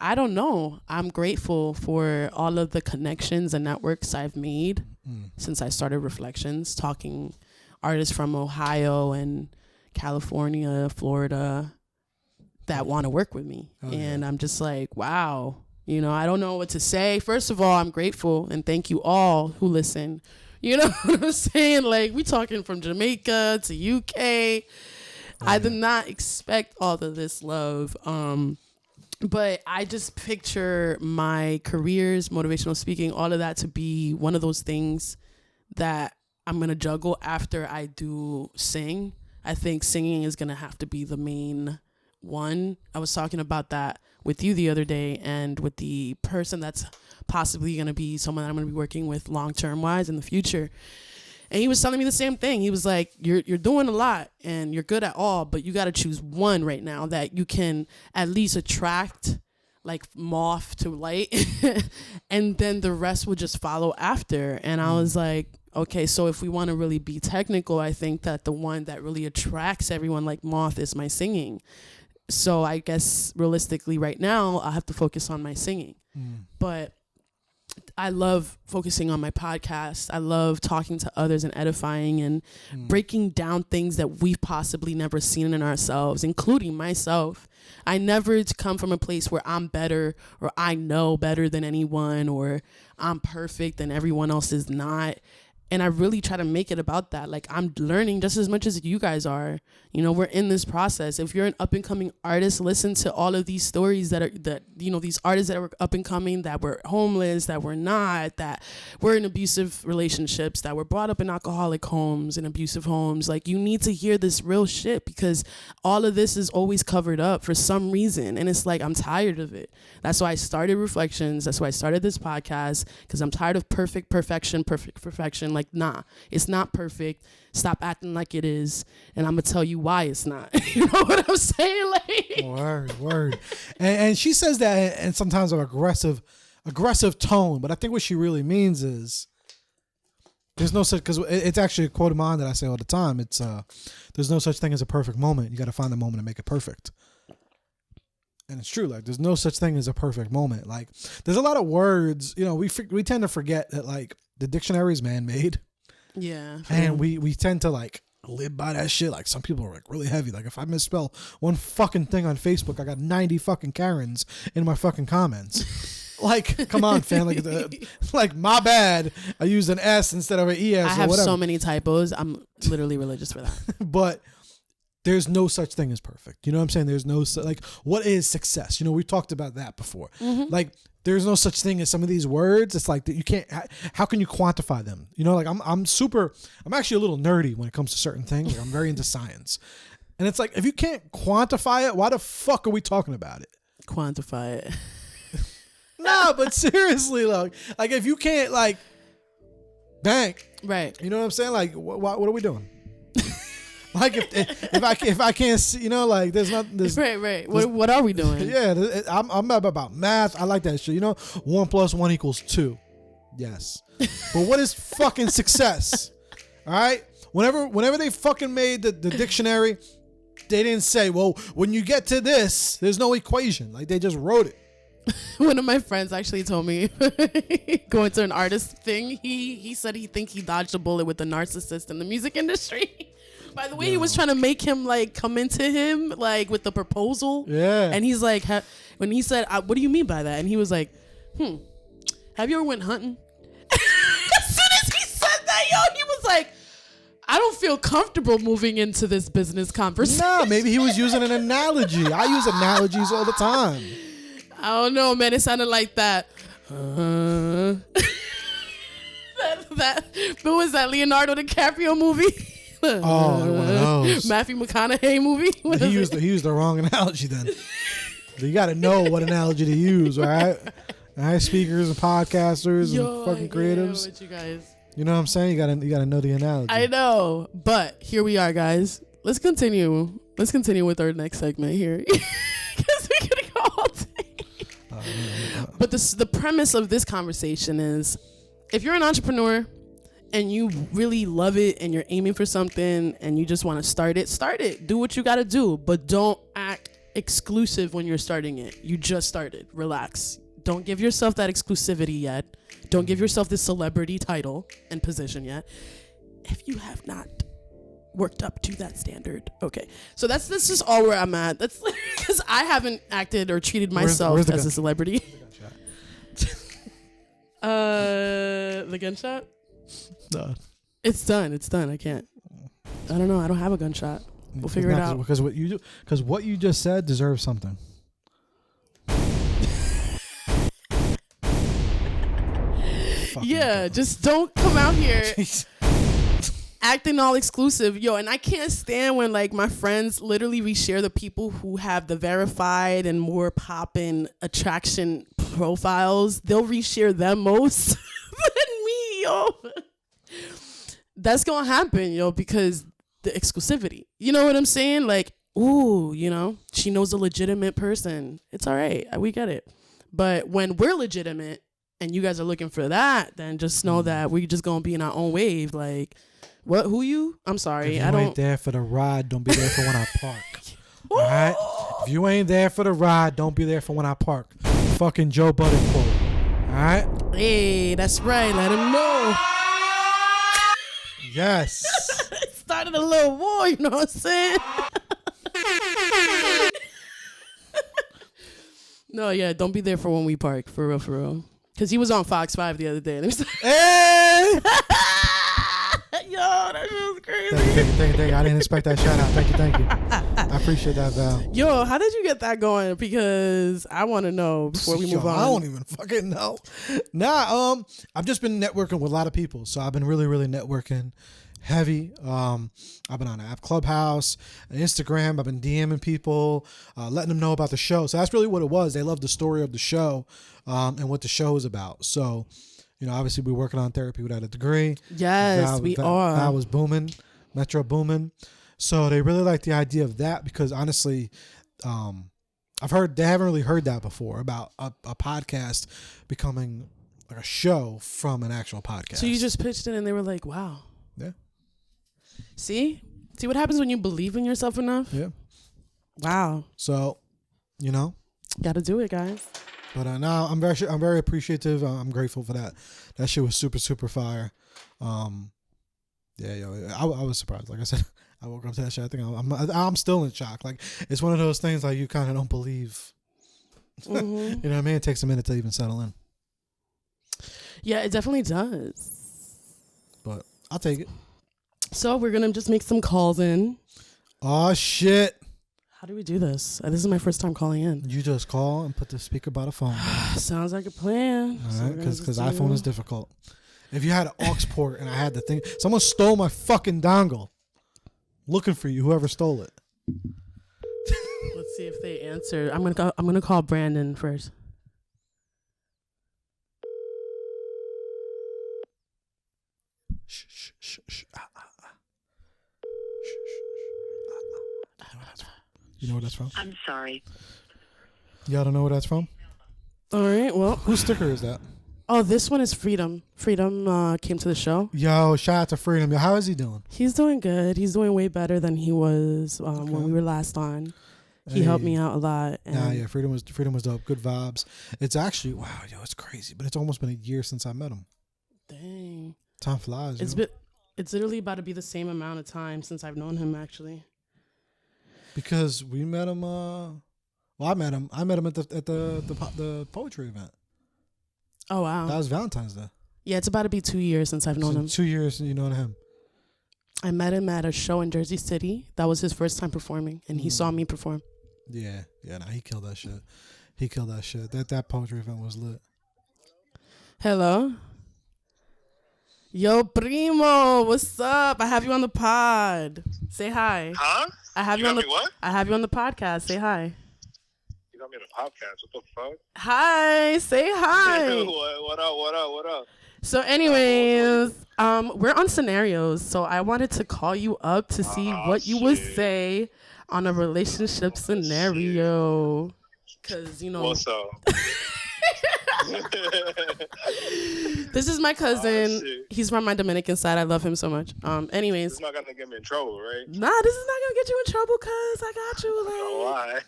I don't know. I'm grateful for all of the connections and networks I've made since I started Reflections, talking artists from Ohio and California, Florida that want to work with me. And I'm just like, wow, you know, I don't know what to say. First of all, I'm grateful and thank you all who listen. You know what I'm saying? Like, we talking from Jamaica to UK. I did not expect all of this love. But I just picture my careers, motivational speaking, all of that to be one of those things that I'm going to juggle after I do sing. I think singing is going to have to be the main one. I was talking about that with you the other day, and with the person that's possibly going to be someone that I'm going to be working with long-term wise in the future. And he was telling me the same thing. He was like, you're doing a lot and you're good at all, but you got to choose one right now that you can at least attract, like moth to light. And then the rest will just follow after. And I was like, okay, so if we want to really be technical, I think that the one that really attracts everyone like moth is my singing. So I guess realistically right now, I'll have to focus on my singing. But I love focusing on my podcast. I love talking to others and edifying and breaking down things that we've possibly never seen in ourselves, including myself. I never come from a place where I'm better or I know better than anyone or I'm perfect and everyone else is not. And I really try to make it about that. Like, I'm learning just as much as you guys are. You know, we're in this process. If you're an up and coming artist, listen to all of these stories these artists that were up and coming, that were homeless, that were not, that were in abusive relationships, that were brought up in alcoholic homes and abusive homes. Like, you need to hear this real shit, because all of this is always covered up for some reason. And it's like, I'm tired of it. That's why I started Reflections. That's why I started this podcast, because I'm tired of perfect perfection. Like, nah, it's not perfect. Stop acting like it is, and I'm gonna tell you why it's not. You know what I'm saying? Like, word. And she says that in sometimes an aggressive tone, but I think what she really means is there's no such, because it's actually a quote of mine that I say all the time. It's there's no such thing as a perfect moment. You got to find the moment to make it perfect. And it's true. Like, there's no such thing as a perfect moment. Like, there's a lot of words, you know, we tend to forget that, like, the dictionary is man-made. Yeah. And we tend to, like, live by that shit. Like, some people are, like, really heavy. Like, if I misspell one fucking thing on Facebook, I got 90 fucking Karens in my fucking comments. Like, come on, fam. Like, my bad. I used an S instead of an ES. I have so many typos. I'm literally religious for that. But there's no such thing as perfect. You know what I'm saying? There's no, like, what is success? You know, we talked about that before. Mm-hmm. Like, there's no such thing as some of these words. It's like that you can't, how can you quantify them? You know, like, I'm actually a little nerdy when it comes to certain things. Like, I'm very into science. And it's like, if you can't quantify it, why the fuck are we talking about it? Quantify it. Nah, but seriously, like if you can't, like, bang. Right. You know what I'm saying? Like, what are we doing? Like, if I can't see, you know, like, there's not this. Right. What are we doing? Yeah, I'm about math. I like that shit. You know, 1 + 1 = 2. Yes, but what is fucking success? All right. Whenever they fucking made the dictionary, they didn't say, well, when you get to this, there's no equation. Like, they just wrote it. One of my friends actually told me, going to an artist thing, he said he dodged a bullet with a narcissist in the music industry. By the way, he was trying to make him, like, come into him, like, with the proposal. Yeah. And he's like, when he said, what do you mean by that? And he was like, have you ever went hunting? As soon as he said that, he was like, I don't feel comfortable moving into this business conversation. No, maybe he was using an analogy. I use analogies all the time. I don't know, man. It sounded like that. What was that Leonardo DiCaprio movie? Oh, one of those. Matthew McConaughey movie. He used the wrong analogy then. You got to know what analogy to use, all right? All right, speakers and podcasters and fucking creatives. With you guys. You know what I'm saying? You gotta know the analogy. I know, but here we are, guys. Let's continue with our next segment here, because we're gonna go all day. But the premise of this conversation is, if you're an entrepreneur and you really love it and you're aiming for something and you just want to start it. Do what you got to do, but don't act exclusive when you're starting it. You just started. Relax. Don't give yourself that exclusivity yet. Don't give yourself this celebrity title and position yet, if you have not worked up to that standard. Okay, so that's just all where I'm at. That's because I haven't acted or treated myself as a celebrity. The gunshot? No. It's done. I can't. I don't know. I don't have a gunshot. We'll figure it out. Because what you just said deserves something. Yeah, just don't come out here acting all exclusive. Yo, and I can't stand when, like, my friends literally reshare the people who have the verified and more poppin' attraction profiles. They'll reshare them most than me, yo. That's gonna happen, yo, because the exclusivity. You know what I'm saying? Like, ooh, you know, she knows a legitimate person. It's all right. We get it. But when we're legitimate and you guys are looking for that, then just know that we're just gonna be in our own wave. Like, what? Who you? I'm sorry. If you ain't there for the ride, don't be there for when I park. All right? If you ain't there for the ride, don't be there for when I park. Fucking Joe Budden quote. All right? Hey, that's right. Let him know. Yes. It started a little war. You know what I'm saying? No, yeah. Don't be there for when we park. For real. Because he was on Fox 5 the other day. And he was like, hey! crazy. Thank you. I didn't expect that shout out. Thank you. I appreciate that, Val. Yo, how did you get that going? Because I want to know before we move on. I don't even fucking know. Nah, I've just been networking with a lot of people, so I've been really, really networking heavy. I've been on the app Clubhouse, Instagram. I've been DMing people, letting them know about the show. So that's really what it was. They loved the story of the show, and what the show is about. So, obviously we're working on Therapy Without a Degree. Yes, we are. That was booming, Metro booming. So they really like the idea of that because honestly, I've heard they haven't really heard that before about a podcast becoming like a show from an actual podcast. So you just pitched it and they were like, wow. Yeah. See what happens when you believe in yourself enough? Yeah. Wow. So, got to do it, guys. But now I'm very appreciative. I'm grateful for that. That shit was super, super fire. Yeah, I was surprised. Like I said, I woke up to that shit. I think I'm still in shock. Like it's one of those things like you kind of don't believe. Mm-hmm. You know what I mean? It takes a minute to even settle in. Yeah, it definitely does. But I'll take it. So we're gonna just make some calls in. Oh shit. How do we do this? This is my first time calling in. You just call and put the speaker by the phone. Sounds like a plan. All right, because iPhone is difficult. If you had an aux port and I had the thing, someone stole my fucking dongle. Looking for you, whoever stole it. Let's see if they answer. I'm gonna call Brandon first. Shh. You know where that's from? I'm sorry. Y'all don't know where that's from? All right. Well, whose sticker is that? Oh, this one is Freedom. Freedom came to the show. Yo, shout out to Freedom. Yo, how is he doing? He's doing good. He's doing way better than he was when we were last on. He helped me out a lot. And yeah, Freedom was dope. Good vibes. It's actually it's crazy, but it's almost been a year since I met him. Dang. Time flies. It's literally about to be the same amount of time since I've known him actually. Because we met him. I met him. I met him at the poetry event. Oh wow. That was Valentine's Day. Yeah, it's about to be 2 years since I've known him. 2 years you know him. I met him at a show in Jersey City. That was his first time performing, and he saw me perform. Yeah, he killed that shit. That poetry event was lit. Hello. Yo, primo, what's up? I have you on the pod. Say hi. Huh? I have you on the what? I have you on the podcast. Say hi. You got me on the podcast. What the fuck? Hi. Say hi. What up? So anyways, we're on scenarios. So I wanted to call you up to see what you would say on a relationship scenario. Cause What's up? This is my cousin. He's from my Dominican side. I love him so much. Anyways. It's not gonna get me in trouble, right? Nah, this is not gonna get you in trouble, cuz I got you. Why?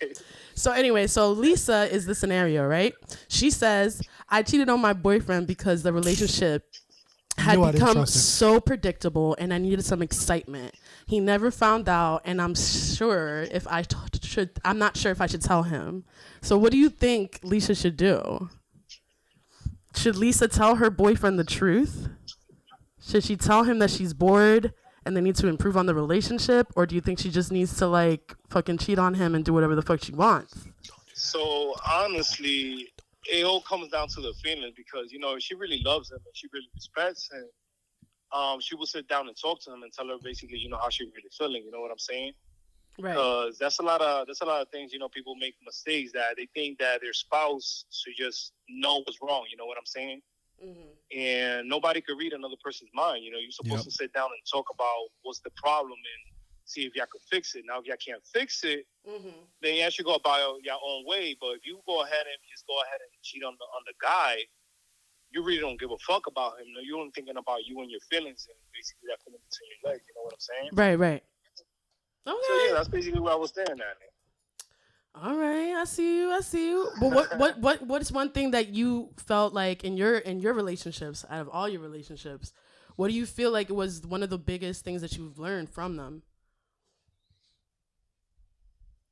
So anyway, Lisa is the scenario, right? She says, I cheated on my boyfriend because the relationship had become so predictable and I needed some excitement. He never found out, and I'm not sure if I should tell him. So what do you think Lisa should do? Should Lisa tell her boyfriend the truth? Should she tell him that she's bored and they need to improve on the relationship? Or do you think she just needs to fucking cheat on him and do whatever the fuck she wants? So honestly, it all comes down to the feelings because, if she really loves him and she really respects him, she will sit down and talk to him and tell her basically, how she really feeling. You know what I'm saying? Right. Because that's a lot of things. People make mistakes that they think that their spouse should just know what's wrong. You know what I'm saying? Mm-hmm. And nobody could read another person's mind. You're supposed to sit down and talk about what's the problem and see if y'all can fix it. Now, if y'all can't fix it, then y'all should go about your own way. But if you go ahead and cheat on the guy, you really don't give a fuck about him. You're only thinking about you and your feelings and basically that feeling between your legs. You know what I'm saying? Right. Okay. So yeah, that's basically where I was standing at. All right, I see you. But what is one thing that you felt like in your relationships, out of all your relationships, what do you feel like it was one of the biggest things that you've learned from them?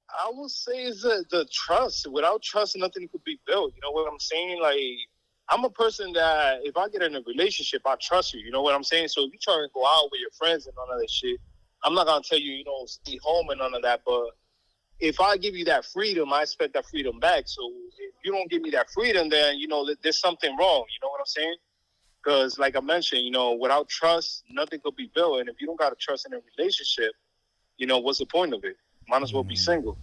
I would say is the trust. Without trust, nothing could be built. You know what I'm saying? I'm a person that if I get in a relationship, I trust you. You know what I'm saying? So if you try to go out with your friends and none of that shit, I'm not gonna tell you, stay home and none of that. But if I give you that freedom, I expect that freedom back. So if you don't give me that freedom, then there's something wrong. You know what I'm saying? Because like I mentioned, without trust, nothing could be built. And if you don't got to trust in a relationship, what's the point of it? Might as well be single.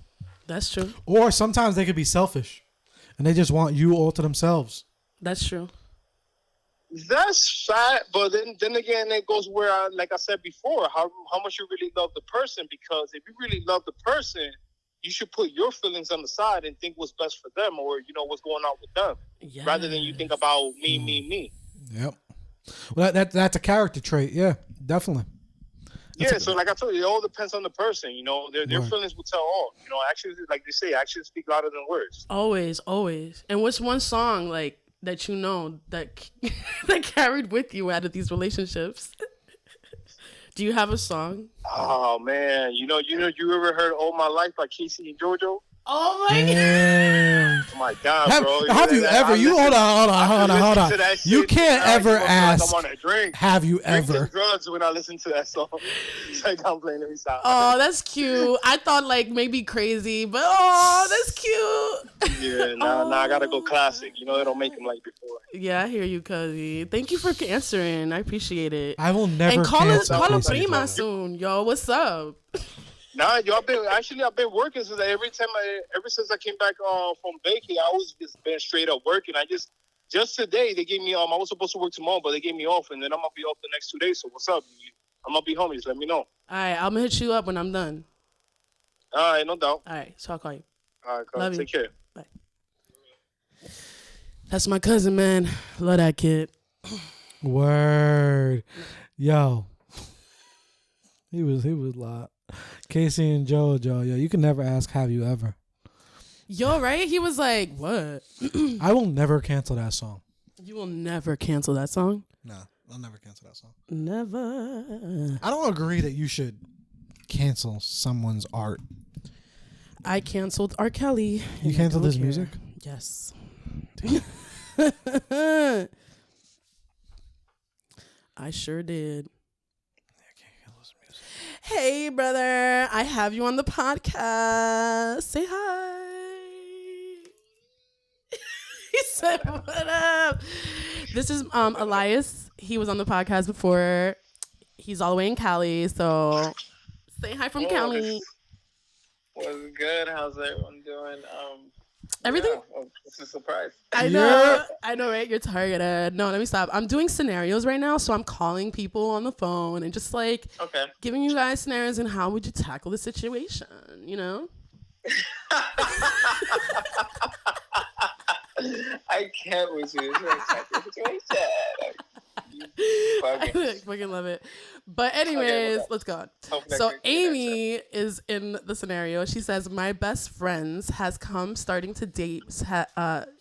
That's true. Or sometimes they could be selfish, and they just want you all to themselves. That's true. That's fat, but then again, it goes where, like I said before, how much you really love the person. Because if you really love the person, you should put your feelings on the side and think what's best for them, or what's going on with them, rather than you think about me. Yep. Well, that's a character trait. Yeah, definitely. So like I told you, it all depends on the person. Their feelings will tell all. Actions, like they say, actions speak louder than words. Always, always. And what's one song that that carried with you out of these relationships? Do you have a song? Oh man, you ever heard "All My Life" by Casey and JoJo? Oh my god! Oh my god, bro! Have you ever? Hold on. You can't ever ask. I want to drink. Have you ever? Drugs when I listen to that song. It's like I'm playing every song. Oh, that's cute. I thought maybe crazy, but that's cute. Yeah, nah, I gotta go classic. They don't make them like before. Yeah, I hear you, Cuzzy. Thank you for answering. I appreciate it. I will never. And call a prima soon, yo. What's up? Nah, yo, I've been working since ever since I came back from vacay. I always just been straight up working. Just today they gave me I was supposed to work tomorrow, but they gave me off, and then I'm gonna be off the next 2 days. So what's up? I'm gonna be home. Just let me know. All right, I'm gonna hit you up when I'm done. All right, no doubt. All right, so I'll call you. All right, Love take you. care. Bye. That's my cousin, man. Love that kid. Word, yo. He was lot. Casey and JoJo, yo, you can never ask, have you ever? Yo, right? He was like, what? I will never cancel that song. You will never cancel that song? Nah, I'll never cancel that song. Never. I don't agree that you should cancel someone's art. I canceled R. Kelly. You canceled his music? Yes. I sure did. Hey, brother. I have you on the podcast. Say hi. He said, what up? This is Elias. He was on the podcast before. He's all the way in Cali, so say hi from Cali. What's good? How's everyone doing? Everything? Yeah, well, it's a surprise. I know, right? You're targeted. No, let me stop. I'm doing scenarios right now, so I'm calling people on the phone and just giving you guys scenarios and how would you tackle the situation, I can't with you. Tackle the situation. I fucking love it. But anyways, let's go on. So Amy is in the scenario. She says, my best friends has come starting to date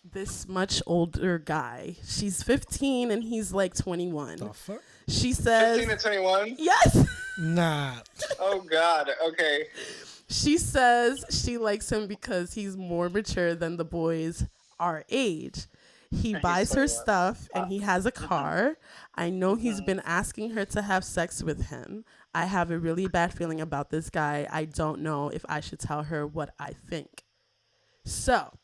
this much older guy. She's 15 and he's like 21. The fuck? She says 15 and 21? Yes. Nah. Oh God. Okay. She says she likes him because he's more mature than the boys our age. He buys her stuff and he has a car. I know he's been asking her to have sex with him. I have a really bad feeling about this guy. I don't know if I should tell her what I think. So,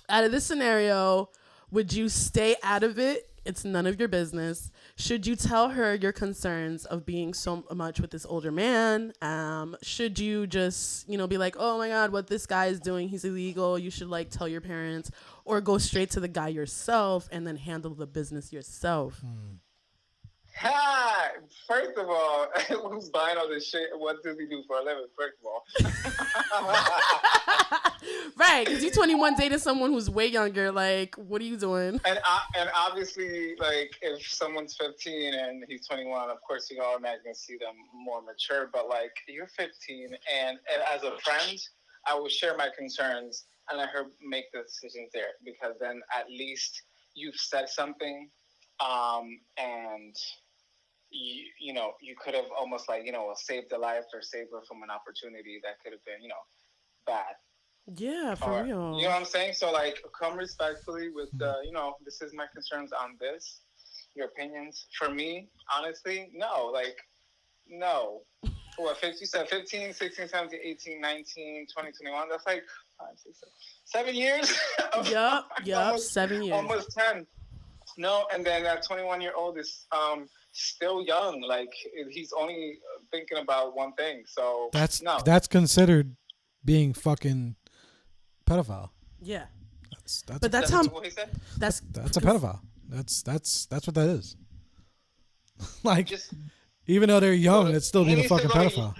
out of this scenario, would you stay out of it? It's none of your business. Should you tell her your concerns of being so much with this older man? Should you just, be like, oh my God, what this guy is doing, he's illegal. You should tell your parents, or go straight to the guy yourself and then handle the business yourself. Ha! First of all, who's buying all this shit? What does he do for a living? First of all. Right, because you're 21 dating someone who's way younger. What are you doing? And obviously, if someone's 15 and he's 21, of course you automatically see them more mature. But you're 15, and as a friend, I will share my concerns and let her make the decisions there, because then at least you've said something, and you could have almost saved the life or saved her from an opportunity that could have been bad. Yeah, for real. You know what I'm saying? So like, come respectfully with this is my concerns on this. Your opinions. For me, honestly, no. Like, no. What, 15, 16, 17, 18, 19, 20, 21? That's like 5, 6, 7 years? Yup, 7 years. Almost 10. No, and then that 21-year-old is still young. Like, he's only thinking about one thing. So that's considered being fucking pedophile. Yeah. That's how what he said. That's a pedophile. That's what that is. Like, even though they're young, it's still being a fucking pedophile.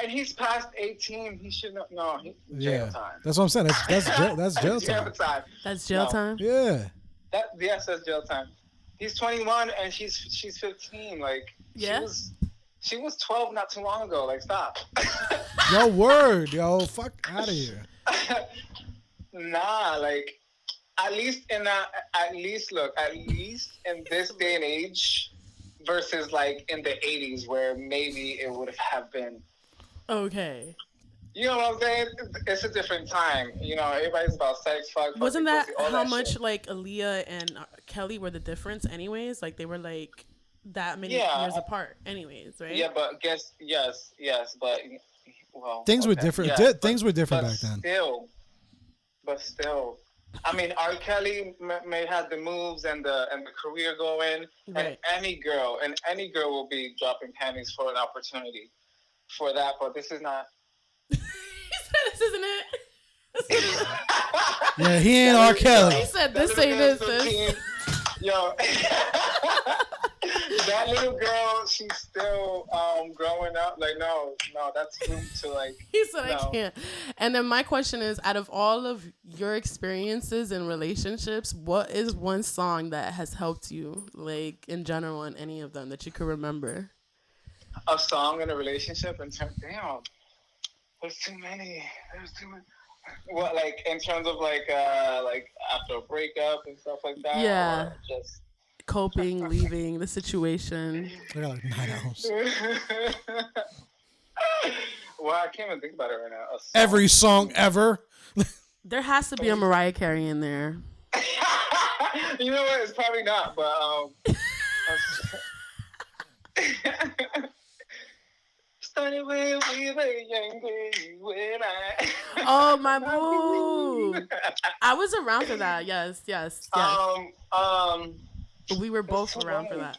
And he's past 18. He should not. No, jail time. That's what I'm saying. That's jail time. That's jail time. Yeah. Yes, that's jail time. He's 21 and she's 15. Like, yeah. She was 12 not too long ago. Like, stop. Yo, word, yo, fuck out of here. Nah, like, at least in this day and age versus like in the 80s where maybe it would have been. Okay. You know what I'm saying? It's a different time. You know, everybody's about sex, fuck. Wasn't that all how that much shit. like Aaliyah and Kelly were the difference anyways? Like they were like that many years apart anyways, right? Yeah, but yes, but well, things were different. Yeah, things were different back then. But still, I mean, R. Kelly may have the moves and the career going, right. and any girl will be dropping panties for an opportunity for that. But this is not. He said this isn't it. Yeah, he ain't R. Kelly. He said this ain't it, sis. Yo, that little girl, she's still growing up. Like, no, that's room to like. He said I can't. And then my question is, out of all of your experiences in relationships, what is one song that has helped you, like in general, in any of them that you could remember? A song in a relationship, and damn, there's too many. What, like in terms of like after a breakup and stuff like that? Yeah. Or just coping, leaving the situation. I got like 9 hours. Well, I can't even think about it right now. Every song ever. There has to be a Mariah Carey in there. You know what? It's probably not, but started when we were younger, when Oh, my boo! I was around for that. Yes. We were both around for that.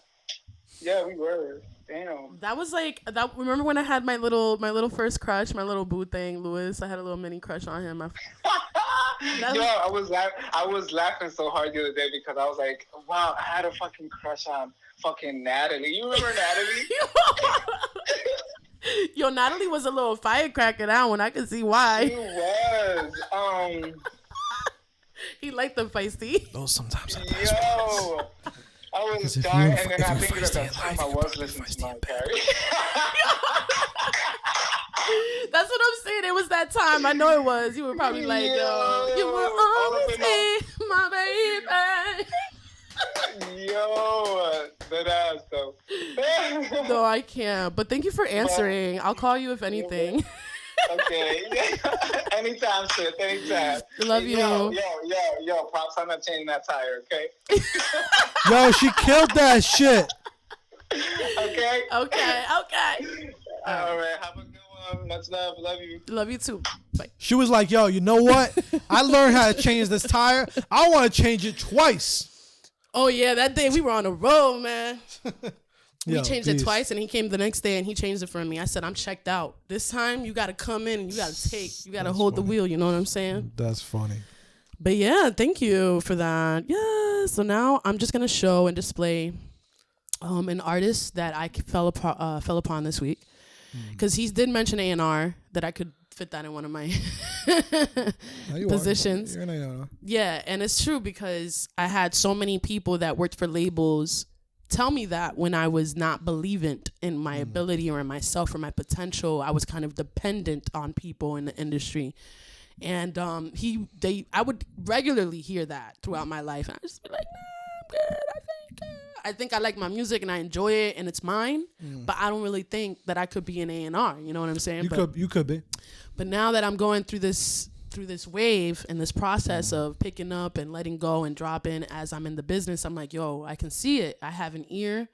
Yeah, we were. Damn. That was like that. Remember when I had my little first crush, my little boo thing, Louis? I had a little mini crush on him. I was laughing so hard the other day because I was like, wow, I had a fucking crush on fucking Natalie. You remember Natalie? Yo, Natalie was a little firecracker that one. I can see why. She was. He liked the feisty. Those sometimes. Yo, I was dying, and then I think at that time I was listening to Mariah Carey. That's what I'm saying. It was that time. I know it was. You were probably like, yo, you will always be my baby. Yo, that ass though. No, I can't. But thank you for answering. I'll call you if anything. Okay. Anytime, sis. Anytime. Love you. Yo, props. I'm not changing that tire, okay? Yo, she killed that shit. Okay. All right. Have a good one. Much love. Love you. Love you too. Bye. She was like, yo, you know what? I learned how to change this tire. I want to change it twice. Oh, yeah. That day we were on the road, man. We Yo, changed it twice, and he came the next day, and he changed it for me. I said, I'm checked out. This time, you got to come in, and you got to hold the wheel. You know what I'm saying? That's funny. But, yeah, thank you for that. Yeah, so now I'm just going to show and display an artist that I fell upon this week. Because he did mention A&R, that I could fit that in one of my positions. You're an A&R. Yeah, and it's true because I had so many people that worked for labels tell me that when I was not believant in my ability or in myself or my potential. I was kind of dependent on people in the industry. And I would regularly hear that throughout my life. And I just be like, nah, I'm good. I think I like my music and I enjoy it and it's mine. But I don't really think that I could be an A&R. You know what I'm saying? You could be. But now that I'm going through this through this wave and this process of picking up and letting go and dropping as I'm in the business, I'm like, yo, I can see it. I have an ear.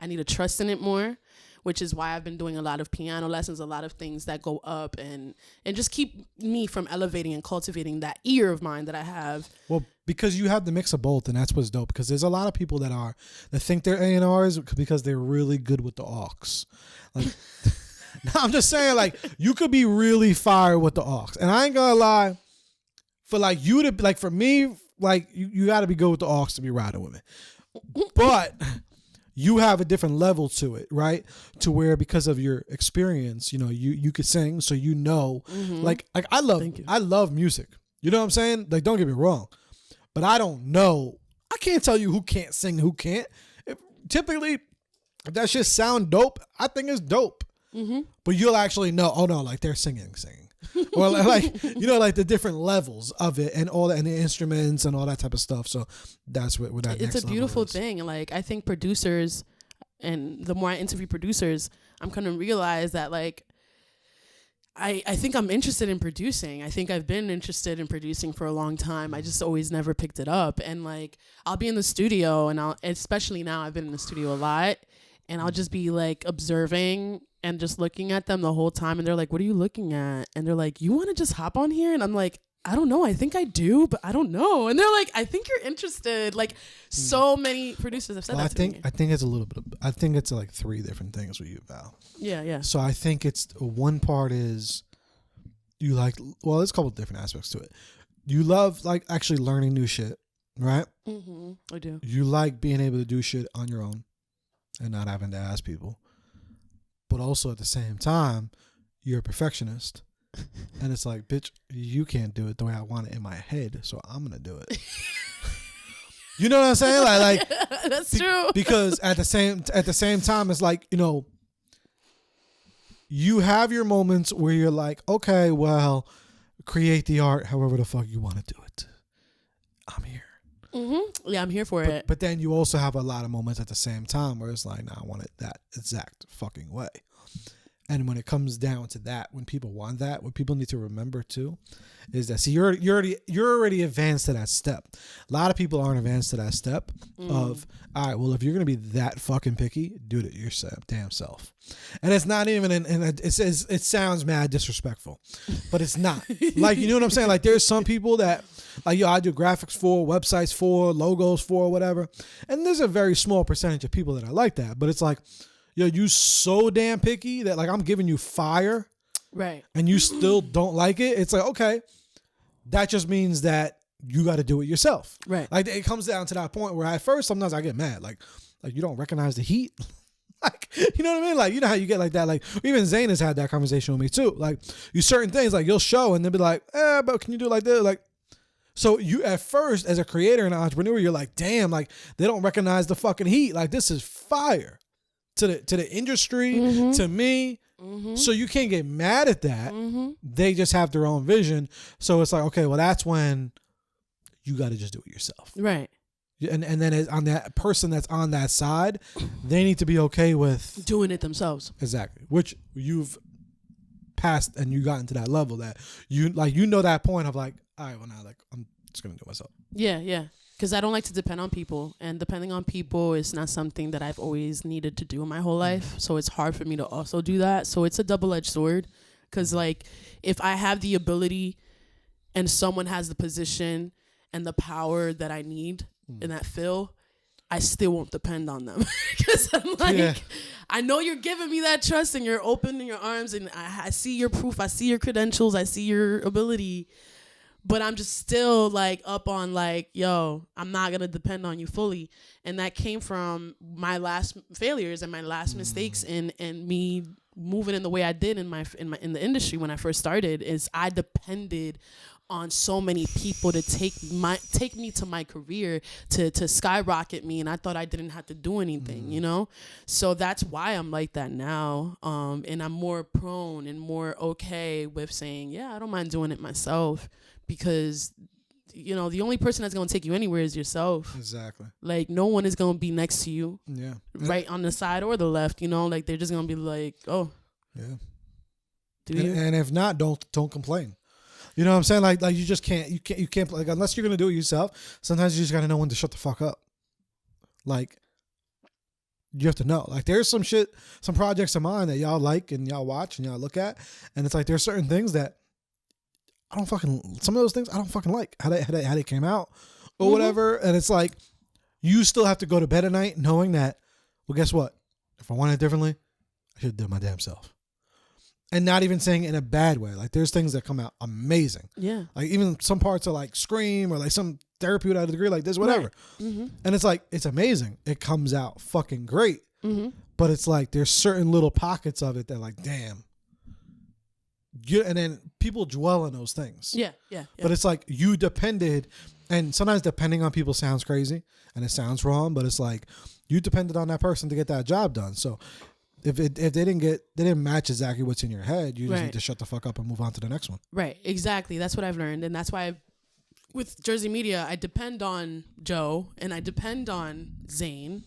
I need to trust in it more, which is why I've been doing a lot of piano lessons, a lot of things that go up and just keep me from elevating and cultivating that ear of mine that I have. Well, because you have the mix of both, and that's what's dope. Because there's a lot of people that think they're A&Rs because they're really good with the aux. Like, no, I'm just saying, like, you could be really fire with the aux, and I ain't gonna lie. For like you to like, for me, like you got to be good with the aux to be riding with me, but you have a different level to it, right? To where because of your experience, you know, you could sing, so you know, like I love music. You know what I'm saying? Like, don't get me wrong, but I don't know. I can't tell you who can't sing, who can't. Typically, if that shit sound dope, I think it's dope. But you'll actually know. Oh no, like they're singing, or like you know, like the different levels of it and all that, and the instruments and all that type of stuff. So that's what that. It's a beautiful thing. Like, I think producers, and the more I interview producers, I'm kind of realize that like I think I'm interested in producing. I think I've been interested in producing for a long time. I just always never picked it up. And like, I'll be in the studio, and especially now I've been in the studio a lot, and I'll just be like observing and just looking at them the whole time. And they're like, what are you looking at? And they're like, you want to just hop on here? And I'm like, I don't know. I think I do, but I don't know. And they're like, I think you're interested. Like, so many producers have said that to me. I think it's a little bit I think it's like 3 different things with you, Val. Yeah. So I think it's one part is you like, well, there's a couple of different aspects to it. You love like actually learning new shit, right? I do. You like being able to do shit on your own and not having to ask people. But also at the same time, you're a perfectionist. And it's like, bitch, you can't do it the way I want it in my head, so I'm going to do it. You know what I'm saying? Like that's true. Because at the same time, it's like, you know, you have your moments where you're like, okay, well, create the art however the fuck you want to do it. I'm here. Yeah, I'm here for it. But then you also have a lot of moments at the same time where it's like, nah, I want it that exact fucking way. And when it comes down to that, when people want that, what people need to remember too, is that you're already advanced to that step. A lot of people aren't advanced to that step of, all right, well, if you're gonna be that fucking picky, do it yourself, damn self. And it's not even it sounds mad disrespectful, but it's not. Like, you know what I'm saying? Like, there's some people that like, yo, I do graphics for, websites for, logos for, whatever, and there's a very small percentage of people that are like that. But it's like, yo, you so damn picky that like I'm giving you fire, right? And you still don't like it. It's like, okay, that just means that you got to do it yourself, right? Like, it comes down to that point where at first sometimes I get mad, like you don't recognize the heat, like, you know what I mean? Like, you know how you get like that. Like, even Zane has had that conversation with me too. Like, you certain things like you'll show and they'll be like, but can you do it like this? Like, so you at first as a creator and an entrepreneur, you're like, damn, like they don't recognize the fucking heat. Like, this is fire. To the industry, to me. So you can't get mad at that. They just have their own vision. So it's like, okay, well, that's when you got to just do it yourself. Right. And then on that person that's on that side, they need to be okay with doing it themselves. Exactly. Which you've passed, and you got into that level that you like, you know, that point of like, all right, well, now like I'm just going to do it myself. Yeah. Because I don't like to depend on people, and depending on people is not something that I've always needed to do in my whole life. So it's hard for me to also do that. So it's a double-edged sword, because like if I have the ability and someone has the position and the power that I need in that field, I still won't depend on them, because I'm like, I know you're giving me that trust and you're opening your arms, and I see your proof, I see your credentials, I see your ability. But I'm just still like up on like, yo, I'm not going to depend on you fully. And that came from my last failures and my last mistakes and me moving in the way I did in the industry when I first started. Is I depended on so many people to take me to my career, to skyrocket me, and I thought I didn't have to do anything, you know? So that's why I'm like that now. And I'm more prone and more okay with saying, yeah, I don't mind doing it myself. Because, you know, the only person that's going to take you anywhere is yourself. Exactly. Like, no one is going to be next to you. Yeah. Right on the side or the left, you know? Like, they're just going to be like, oh. Yeah. Do you? And if not, don't complain. You know what I'm saying? Like you just can't. You can't. Like unless you're gonna do it yourself. Sometimes you just gotta know when to shut the fuck up. Like you have to know. Like there's some shit, some projects of mine that y'all like and y'all watch and y'all look at, and it's like there's certain things that I don't fucking. Some of those things I don't fucking like how they came out or whatever. And it's like you still have to go to bed at night knowing that. Well, guess what? If I wanted it differently, I should have done my damn self. And not even saying it in a bad way. Like there's things that come out amazing. Yeah. Like even some parts are like Scream or like some therapy without a degree, like this, whatever. Right. Mm-hmm. And it's like, it's amazing. It comes out fucking great. Mm-hmm. But it's like, there's certain little pockets of it that like, damn. And then people dwell on those things. Yeah. But it's like you depended, and sometimes depending on people sounds crazy and it sounds wrong, but it's like you depended on that person to get that job done. So if they didn't match exactly what's in your head, you just need to shut the fuck up and move on to the next one. Right. Exactly. That's what I've learned. And that's why with Jersey Media, I depend on Joe and I depend on Zane.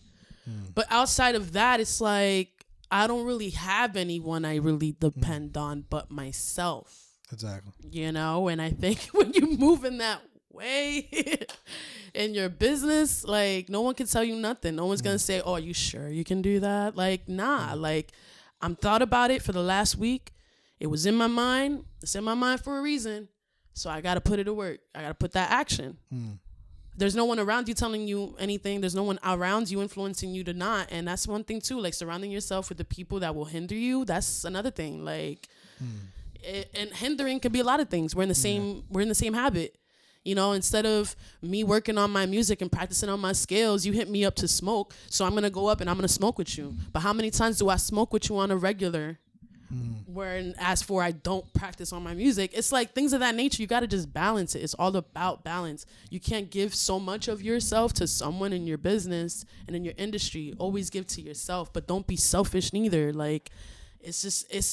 But outside of that, it's like, I don't really have anyone I really depend on but myself. Exactly. You know, and I think when you move in that way in your business, like no one can tell you nothing. No one's going to say, oh, are you sure you can do that? Like, nah, like I'm thought about it for the last week. It was in my mind. It's in my mind for a reason. So I got to put it to work. I got to put that action. There's no one around you telling you anything. There's no one around you influencing you to not. And that's one thing too, like surrounding yourself with the people that will hinder you. That's another thing. Like, and hindering could be a lot of things. We're in the same habit. You know, instead of me working on my music and practicing on my scales, you hit me up to smoke. So I'm going to go up and I'm going to smoke with you. But how many times do I smoke with you on a regular? Where as for I don't practice on my music, it's like things of that nature. You got to just balance it. It's all about balance. You can't give so much of yourself to someone in your business and in your industry. Always give to yourself, but don't be selfish neither. Like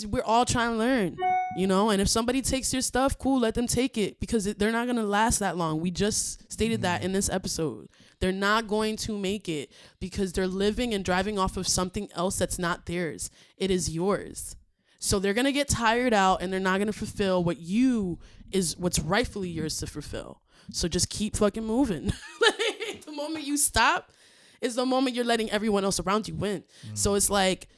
we're all trying to learn, you know, and if somebody takes your stuff, cool, let them take it because they're not going to last that long. We just stated that in this episode. They're not going to make it because they're living and driving off of something else that's not theirs. It is yours. So they're going to get tired out and they're not going to fulfill what's rightfully yours to fulfill. So just keep fucking moving. The moment you stop is the moment you're letting everyone else around you win. So it's like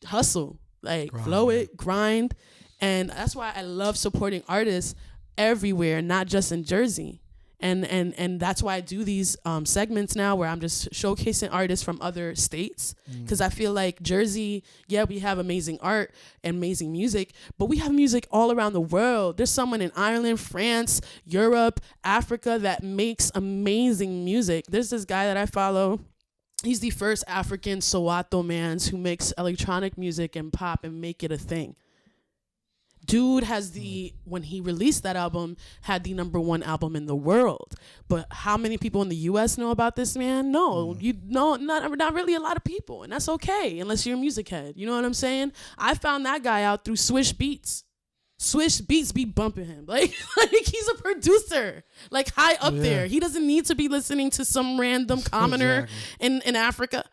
hustle, like flow it, grind. And that's why I love supporting artists everywhere, not just in Jersey. And that's why I do these segments now where I'm just showcasing artists from other states because I feel like Jersey, we have amazing art and amazing music, but we have music all around the world. There's someone in Ireland, France, Europe, Africa that makes amazing music. There's this guy that I follow. He's the first African Soweto man who makes electronic music and pop and make it a thing. Dude has when he released that album, had the #1 album in the world. But how many people in the U.S. know about this man? No, not really a lot of people. And that's okay, unless you're a music head. You know what I'm saying? I found that guy out through Swish Beats. Swish Beats be bumping him. Like he's a producer, like high up there. He doesn't need to be listening to some random commoner in Africa.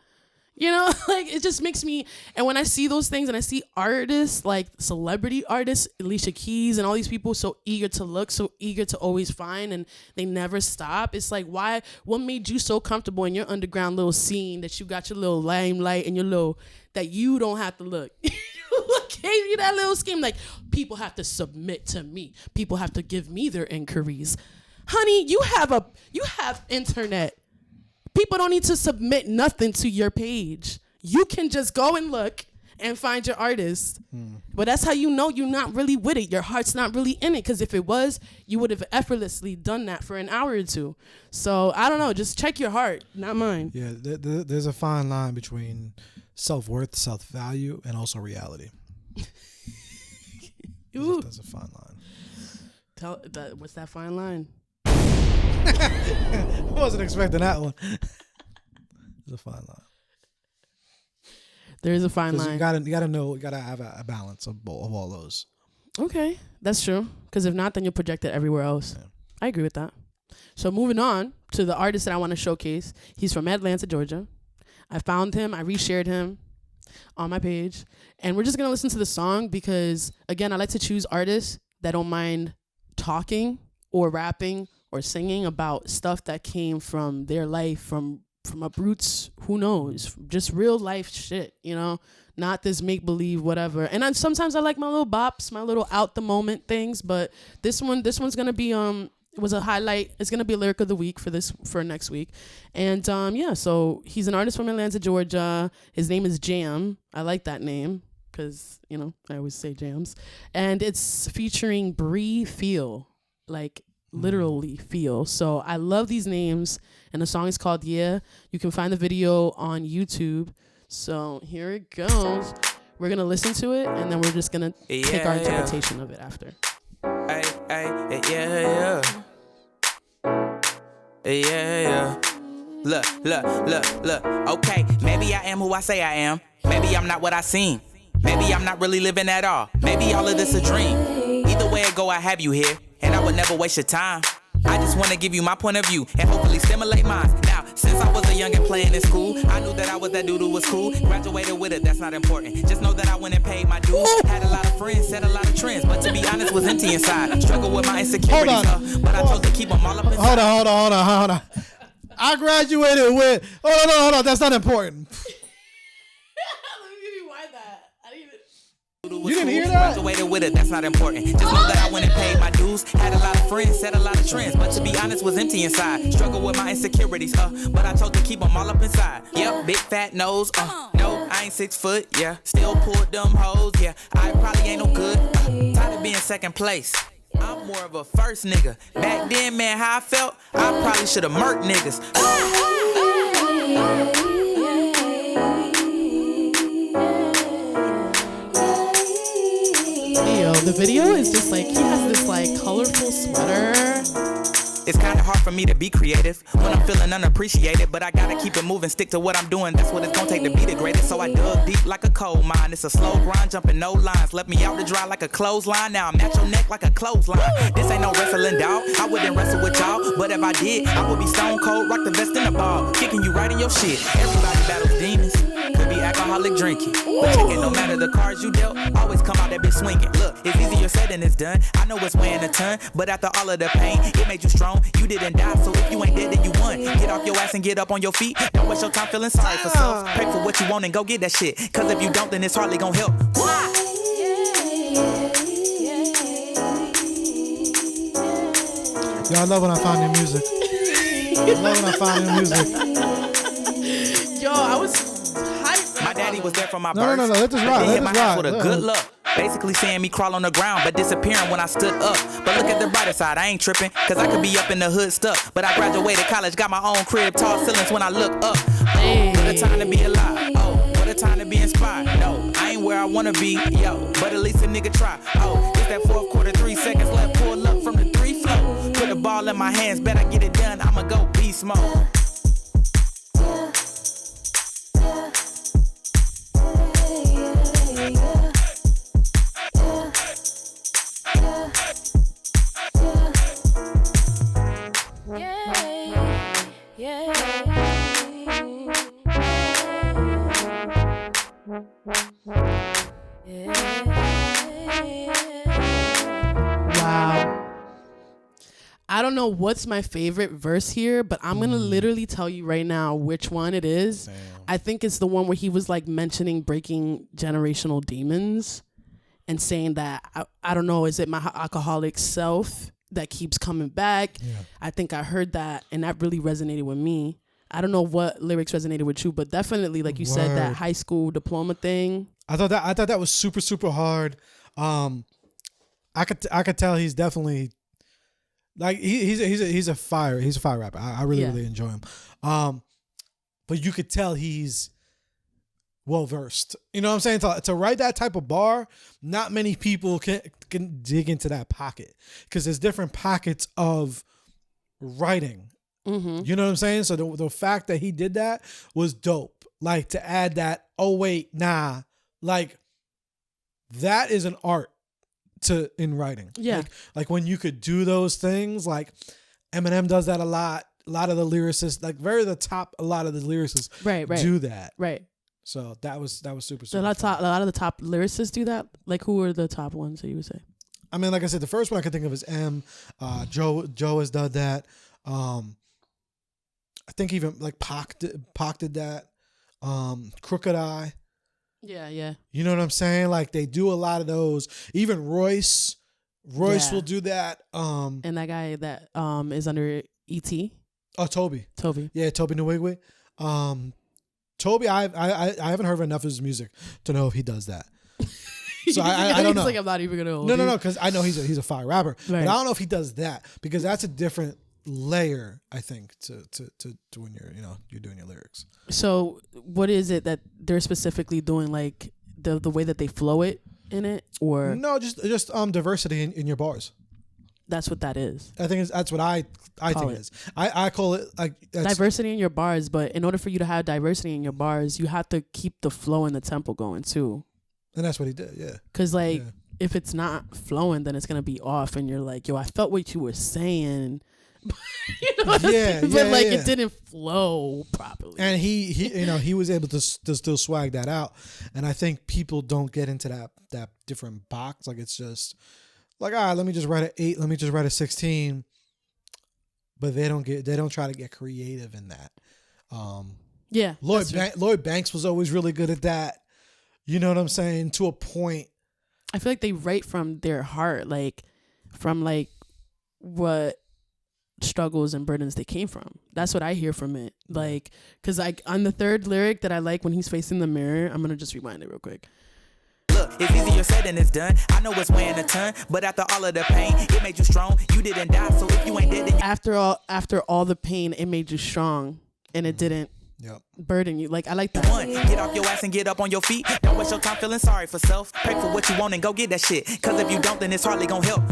You know, like it just makes me, and when I see those things and I see artists, like celebrity artists, Alicia Keys and all these people so eager to look, so eager to always find, and they never stop. It's like, what made you so comfortable in your underground little scene that you got your little limelight and your little, that you don't have to look? Gave you that little scheme, like people have to submit to me. People have to give me their inquiries. Honey, you have internet. People don't need to submit nothing to your page. You can just go and look and find your artist. But that's how you know you're not really with it. Your heart's not really in it. Because if it was, you would have effortlessly done that for an hour or two. So I don't know. Just check your heart, not mine. Yeah, there's a fine line between self-worth, self-value, and also reality. There's a fine line. What's that fine line? I wasn't expecting that one. There's a fine line. There is a fine line. You gotta know. You gotta have a balance of all those. Okay, that's true. Because if not, then you'll project it everywhere else. Yeah. I agree with that. So moving on to the artist that I want to showcase. He's from Atlanta, Georgia. I found him. I reshared him on my page, and we're just gonna listen to the song because, again, I like to choose artists that don't mind talking or rapping or singing about stuff that came from their life, from uproots, who knows, just real life shit, you know, not this make believe whatever. And sometimes I like my little bops, my little out the moment things, but this one's gonna be it was a highlight. It's gonna be a lyric of the week for next week. And yeah, so he's an artist from Atlanta, Georgia. His name is Jam. I like that name because, you know, I always say jams. And it's featuring Bree Feel, like literally Feel. So I love these names, and the song is called Yeah. You can find the video on YouTube. So here it goes. We're gonna listen to it, and then we're just gonna take our interpretation of it after. Hey, yeah. Look. Okay, maybe I am who I say I am. Maybe I'm not what I seem. Maybe I'm not really living at all. Maybe all of this a dream. Either way it go, I have you here, and I would never waste your time. I just want to give you my point of view and hopefully stimulate mine. Now, since I was a youngin' playing in school, I knew that I was that dude who was cool. Graduated with it, that's not important. Just know that I went and paid my dues. Had a lot of friends, set a lot of trends, but to be honest, was empty inside. Struggled with my insecurities, but I chose to keep them all up inside. Hold on. I graduated with. Hold on. That's not important. You didn't hear that? Graduated with it, that's not important. Just know that I went and paid my dues. Had a lot of friends, set a lot of trends, but to be honest, was empty inside. Struggled with my insecurities, but I chose to keep them all up inside. Yep, big fat nose, no, I ain't 6 foot, yeah. Still pulled them hoes, yeah. I probably ain't no good, tired of being second place. I'm more of a first nigga. Back then, man, how I felt, I probably should've murked niggas. The video is just like, he has this like colorful sweater. It's kinda hard for me to be creative when I'm feeling unappreciated, but I gotta keep it moving, stick to what I'm doing. That's what it's gonna take to be the greatest. So I dug deep like a coal mine. It's a slow grind, jumping no lines. Left me out to dry like a clothesline. Now I'm at your neck like a clothesline. This ain't no wrestling, dog. I wouldn't wrestle with y'all, but if I did, I would be stone cold, rock the vest in the ball, kicking you right in your shit. Everybody battles demons, could be alcoholic drinking, but chicken, no matter the cards you dealt, always come out that bitch swinging. Look, it's easier said than it's done. I know it's weighing a ton, but after all of the pain, it made you strong. You didn't die, so if you ain't dead, then you won. Get off your ass and get up on your feet. Don't waste your time feeling sorry for self. Pray for what you want and go get that shit, cause if you don't, then it's hardly gonna help. Yo, I love when I find new music. Yo, I was hyped. My daddy was there for my birth. No, let this ride. Hit my ass with a good luck. Basically saying me crawl on the ground, but disappearing when I stood up. But look at the brighter side, I ain't tripping, cause I could be up in the hood stuck. But I graduated college, got my own crib, tall ceilings when I look up. Oh, what a time to be alive. Oh, what a time to be inspired. No, I ain't where I wanna be, yo, but at least a nigga try. Oh, it's that fourth quarter, 3 seconds left, pull up from the 3 flow. Put the ball in my hands, bet I get it done, I'ma go beast mode. Wow. I don't know what's my favorite verse here, but I'm going to literally tell you right now which one it is. Damn. I think it's the one where he was like mentioning breaking generational demons and saying that, I don't know, is it my alcoholic self that keeps coming back? Yeah. I think I heard that, and that really resonated with me. I don't know what lyrics resonated with you, but definitely, like you said, that high school diploma thing. I thought that was super, super hard. I could tell he's definitely like he's a fire rapper. I really enjoy him. But you could tell he's well versed. You know what I'm saying? To write that type of bar, not many people can dig into that pocket, because there's different pockets of writing. Mm-hmm. You know what I'm saying? So the fact that he did that was dope. Like, to add that, oh wait, nah, like that is an art in writing. Yeah. Like when you could do those things, like Eminem does that a lot. A lot of the lyricists, like a lot of the lyricists do that. Right. So that was super, super a lot of the top lyricists do that. Like, who are the top ones that you would say? I mean, like I said, the first one I could think of is M. Joe has done that. I think even like Pac did that. Crooked Eye. Yeah. You know what I'm saying? Like they do a lot of those. Even Royce will do that. And that guy that is under E.T. Oh, Toby. Yeah, Toby Nwigwe. Toby, I haven't heard enough of his music to know if he does that. So I don't know. Like I'm not even gonna. No, because I know he's a fire rapper, right. But I don't know if he does that because that's a different layer, I think, to when you're doing your lyrics. So what is it that they're specifically doing, like the way that they flow it in it, or no, just diversity in your bars. That's what that is. I think that's what I think it is. I call it like diversity in your bars, but in order for you to have diversity in your bars, you have to keep the flow and the tempo going too. And that's what he did, yeah. Because if it's not flowing, then it's gonna be off, and you're like, yo, I felt what you were saying. You know what I'm saying? But it didn't flow properly. And he was able to still swag that out. And I think people don't get into that different box. Like it's just like, all right, let me just write an 8, let me just write a 16. But they don't try to get creative in that. Lloyd Banks was always really good at that. You know what I'm saying? To a point. I feel like they write from their heart, from what struggles and burdens they came from. That's what I hear from it. Because on the third lyric that I like when he's facing the mirror, I'm gonna just rewind it real quick. Look, it's easier said than it's done. I know it's weighing a ton, but after all of the pain, it made you strong. You didn't die, so if you ain't dead, then after all the pain, it made you strong, and it didn't burden you. Like I like that. Get off your ass and get up on your feet. Don't waste your time feeling sorry for self. Pray for what you want and go get that shit. Cause if you don't, then it's hardly gonna help.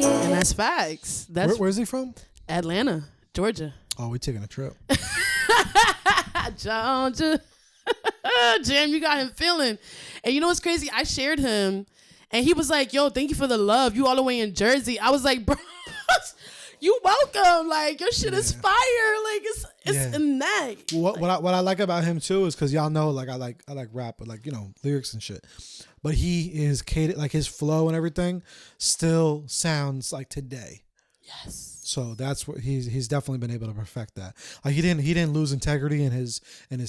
And that's facts. Where's he from? Atlanta, Georgia. Oh, we taking a trip. Georgia. Jam, you got him feeling. And you know what's crazy? I shared him and he was like, yo, thank you for the love. You all the way in Jersey. I was like, bro, you welcome. Like your shit is fire. Like it's in that. What I like about him too is because y'all know I like rap, but lyrics and shit. But he is catered, like his flow and everything still sounds like today. Yes. So that's what he's definitely been able to perfect that. Like he didn't lose integrity in his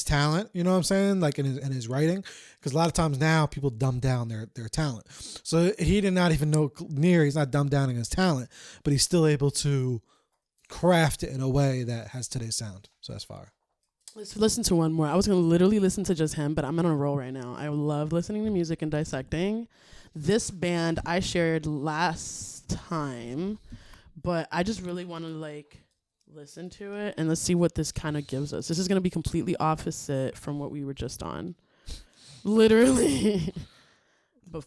talent. You know what I'm saying? Like in his writing, because a lot of times now people dumb down their talent. So he did not even know he's not dumbed down in his talent, but he's still able to craft it in a way that has today's sound. So that's fire. Let's listen to one more. I was going to literally listen to just him, but I'm on a roll right now. I love listening to music and dissecting. This band I shared last time, but I just really want to listen to it and let's see what this kind of gives us. This is going to be completely opposite from what we were just on. Literally. But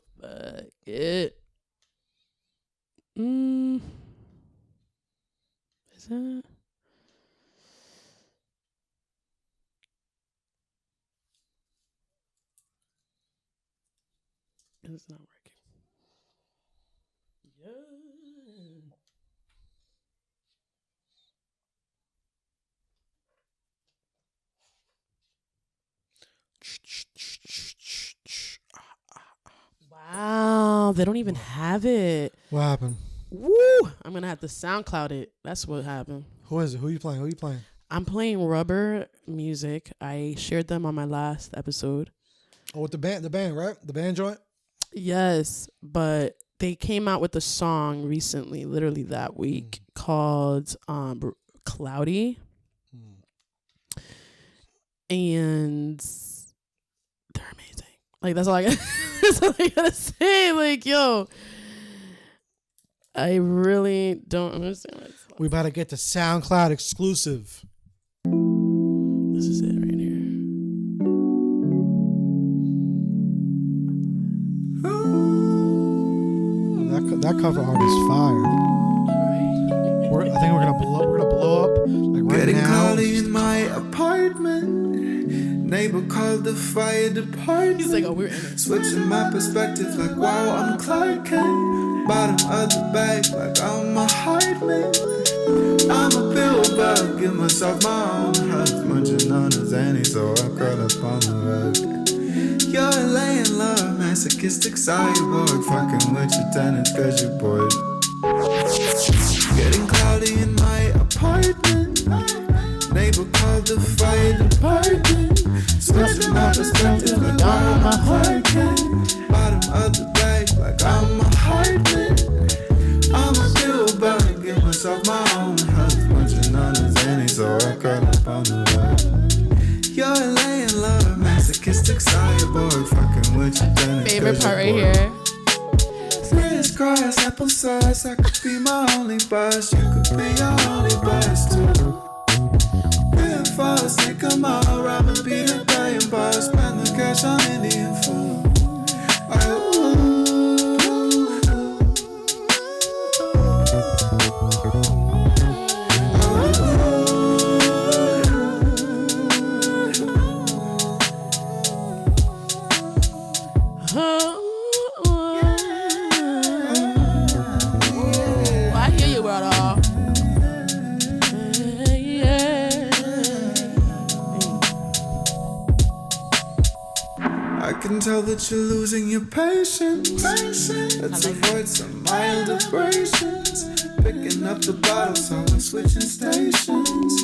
is it? It's not working. Yeah. Wow, they don't even have it. What happened? Woo! I'm gonna have to SoundCloud it. That's what happened. Who is it? Who are you playing? I'm playing Rubber Music. I shared them on my last episode. Oh, with the band, right? The band joint? Yes, but they came out with a song recently, literally that week, called Cloudy. And they're amazing. Like that's all I gotta say. Like, yo, I really don't understand what it's like. We about to get the SoundCloud exclusive. This is it right here. That cover art is fire. I think we're gonna blow up like right Getting now. cloudy in my apartment. Neighbor called the fire department. He's like, oh, we're in it. Switching my perspective like, wow, I'm Clark Kent. Bottom of the bag like I'm a Hardman. I'm a pill bug, give myself my own hug. Munching on a Zanny, so I curl up on the rug. You're a landlord, masochistic cyborg, fucking with your tenants cause you're bored. Getting cloudy in my apartment. Neighbor called the fire department. Stressing my perspective like I'm a hurricane. Bottom of the bag like I'm a hardman. I'm a feel about to give myself my own health. Munching on a Zanny, so I curl up on the bed. You're a landlord, masochistic cyborg, fucking with your tenants. Favorite part right here. Crisscross applesauce, I could be my only boss. You could be your only boss too. Falls, take them all, rob and beat a dying boss. Spend the cash on Indian food. I hear you, brother. I can tell that you're losing your patience. Let's avoid some mild abrasions. Picking up the bottle, so we're switching stations.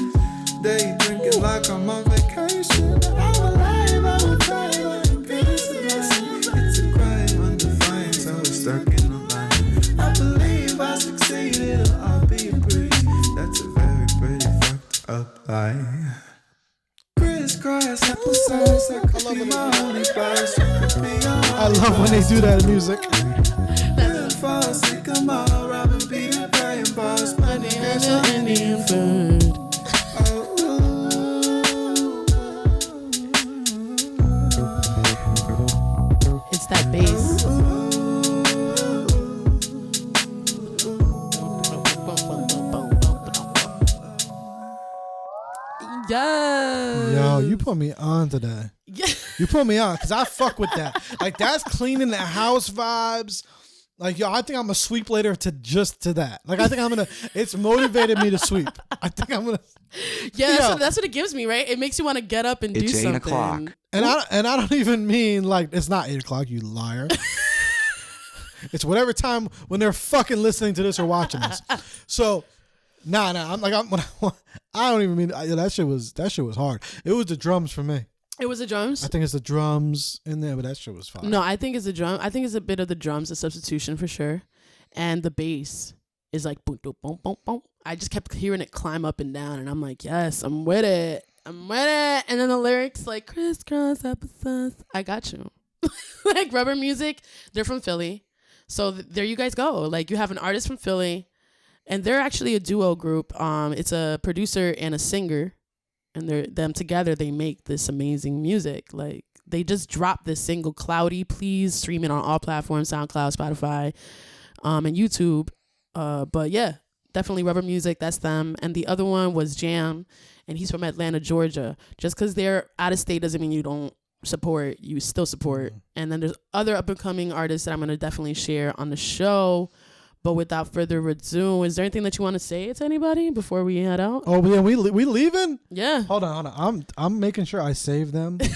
Day drinking like I'm on vacation. I'm alive, I'm a crime, I'm peace. It's a crime undefined, so we're stuck in the line. I believe I succeeded, or I'll be a breeze. That's a very pretty fucked up lie. Crisscross applesauce, I could be my only boss. I love when they do that in music. Falls, take them all, rob and beat a dying boss. Money and Indian food. It's that bass. Yes. Yo, you put me on today. Yeah. You put me on because I fuck with that. Like that's cleaning the house vibes. Like yo, I think I'm gonna sweep later to that. Like I think I'm gonna. It's motivated me to sweep. I think I'm gonna. Yeah, that's what it gives me, right? It makes you want to get up and do something. It's 8 o'clock. And I don't even mean like it's not 8 o'clock. You liar. It's whatever time when they're fucking listening to this or watching this. So. Nah. I don't even mean that shit was hard. It was the drums for me. It was the drums? I think it's the drums in there, but that shit was fine. No, I think it's the drum. I think it's a bit of the drums, the substitution for sure. And the bass is like boom, boom, boom, boom, boom. I just kept hearing it climb up and down, and I'm like, yes, I'm with it. And then the lyrics like crisscross applesauce. I got you. Like Rubber Music, they're from Philly. So there you guys go. Like you have an artist from Philly. And they're actually a duo group. It's a producer and a singer, and them together they make this amazing music. Like they just dropped this single, "Cloudy." Please stream it on all platforms: SoundCloud, Spotify, and YouTube. But yeah, definitely Rubber Music. That's them. And the other one was Jam, and he's from Atlanta, Georgia. Just because they're out of state doesn't mean you don't support. You still support. Mm-hmm. And then there's other up and coming artists that I'm gonna definitely share on the show. But without further ado, is there anything that you want to say to anybody before we head out? Oh yeah, we leaving? Yeah. Hold on. I'm making sure I save them. What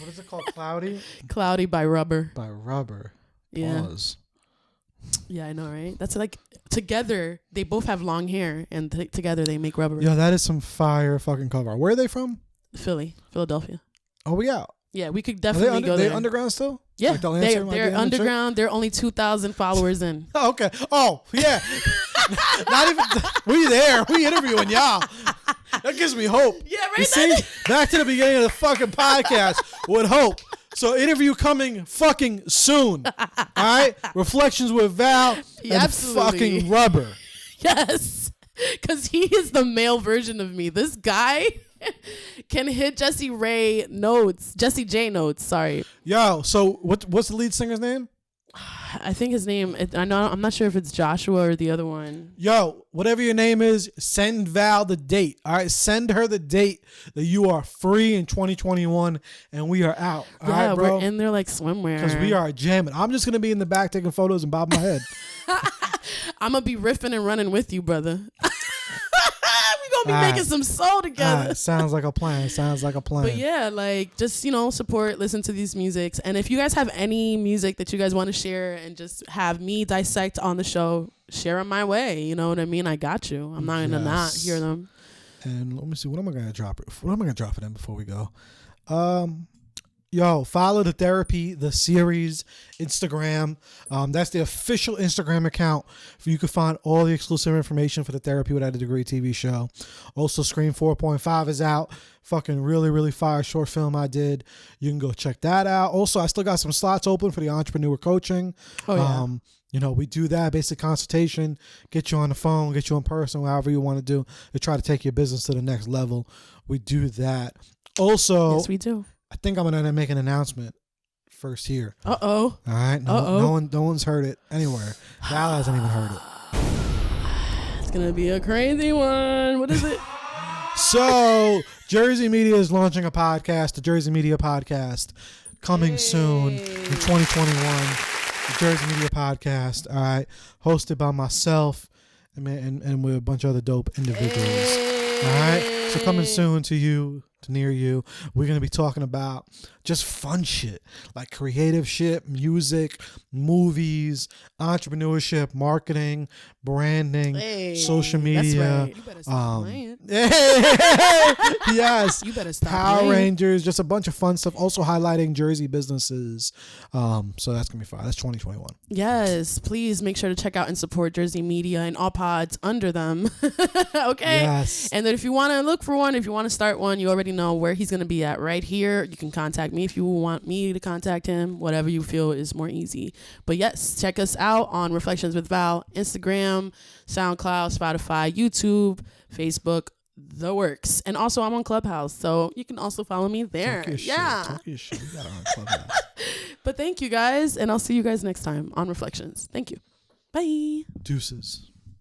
is it called? Cloudy? Cloudy by Rubber. By Rubber. Yeah. Pause. Yeah, I know, right? That's like together they both have long hair, and together they make Rubber. Yeah, that is some fire fucking cover. Where are they from? Philadelphia. Oh, we out. Yeah, we could definitely go there. They underground still? Yeah, like they're underground. They're only 2,000 followers in. Oh, okay. Oh, yeah. Not even. We there. We interviewing y'all. That gives me hope. Yeah, right. You see, back to the beginning of the fucking podcast with hope. So interview coming fucking soon. All right, Reflections with Val and absolutely. Fucking Rubber. Yes, because he is the male version of me. This guy can hit Jessie J notes. Sorry. Yo, so what's the lead singer's name? I think his name. I'm not sure if it's Joshua or the other one. Yo, whatever your name is, send Val the date. All right, send her the date that you are free in 2021, and we are out. All right, bro. We're in there like swimwear because we are jamming. I'm just gonna be in the back taking photos and bobbing my head. I'm gonna be riffing and running with you, brother. We gonna be making some soul together. Sounds like a plan. But yeah, like just, support, listen to these musics. And if you guys have any music that you guys want to share and just have me dissect on the show, share them my way. You know what I mean? I got you. I'm not gonna not hear them. And let me see, what am I gonna drop it? What am I gonna drop it in before we go? Yo, follow the Therapy, the series, Instagram. That's the official Instagram account. You can find all the exclusive information for the Therapy Without a Degree TV show. Also, Scream 4.5 is out. Fucking really, really fire short film I did. You can go check that out. Also, I still got some slots open for the entrepreneur coaching. Oh, yeah. We do that, basic consultation, get you on the phone, get you in person, however you want to do, to try to take your business to the next level. We do that. Also, yes, we do. I think I'm gonna make an announcement first here. All right. No one's heard it anywhere. Val hasn't even heard it. It's gonna be a crazy one. What is it? So Jersey Media is launching a podcast, the Jersey Media Podcast, coming soon in 2021. The Jersey Media Podcast. All right, hosted by myself and with a bunch of other dope individuals. All right, so coming soon to you. Near you. We're going to be talking about just fun shit, like creative shit, music, movies, entrepreneurship, marketing, branding, social media. That's right. You better stop playing. Yes. You better stop Power playing. Rangers, just a bunch of fun stuff. Also highlighting Jersey businesses. So that's going to be fun. That's 2021. Yes. Please make sure to check out and support Jersey Media and all pods under them. Okay. Yes. And then if you want to look for one, if you want to start one, you already know where he's going to be at right here. You can contact me if you want me to contact him, whatever you feel is more easy. But yes, check us out on Reflections with Val, Instagram, SoundCloud, Spotify, YouTube, Facebook, the works. And also I'm on Clubhouse, so you can also follow me there. Talk your shit. We got it on Clubhouse. But thank you guys, and I'll see you guys next time on Reflections. Thank you. Bye. Deuces.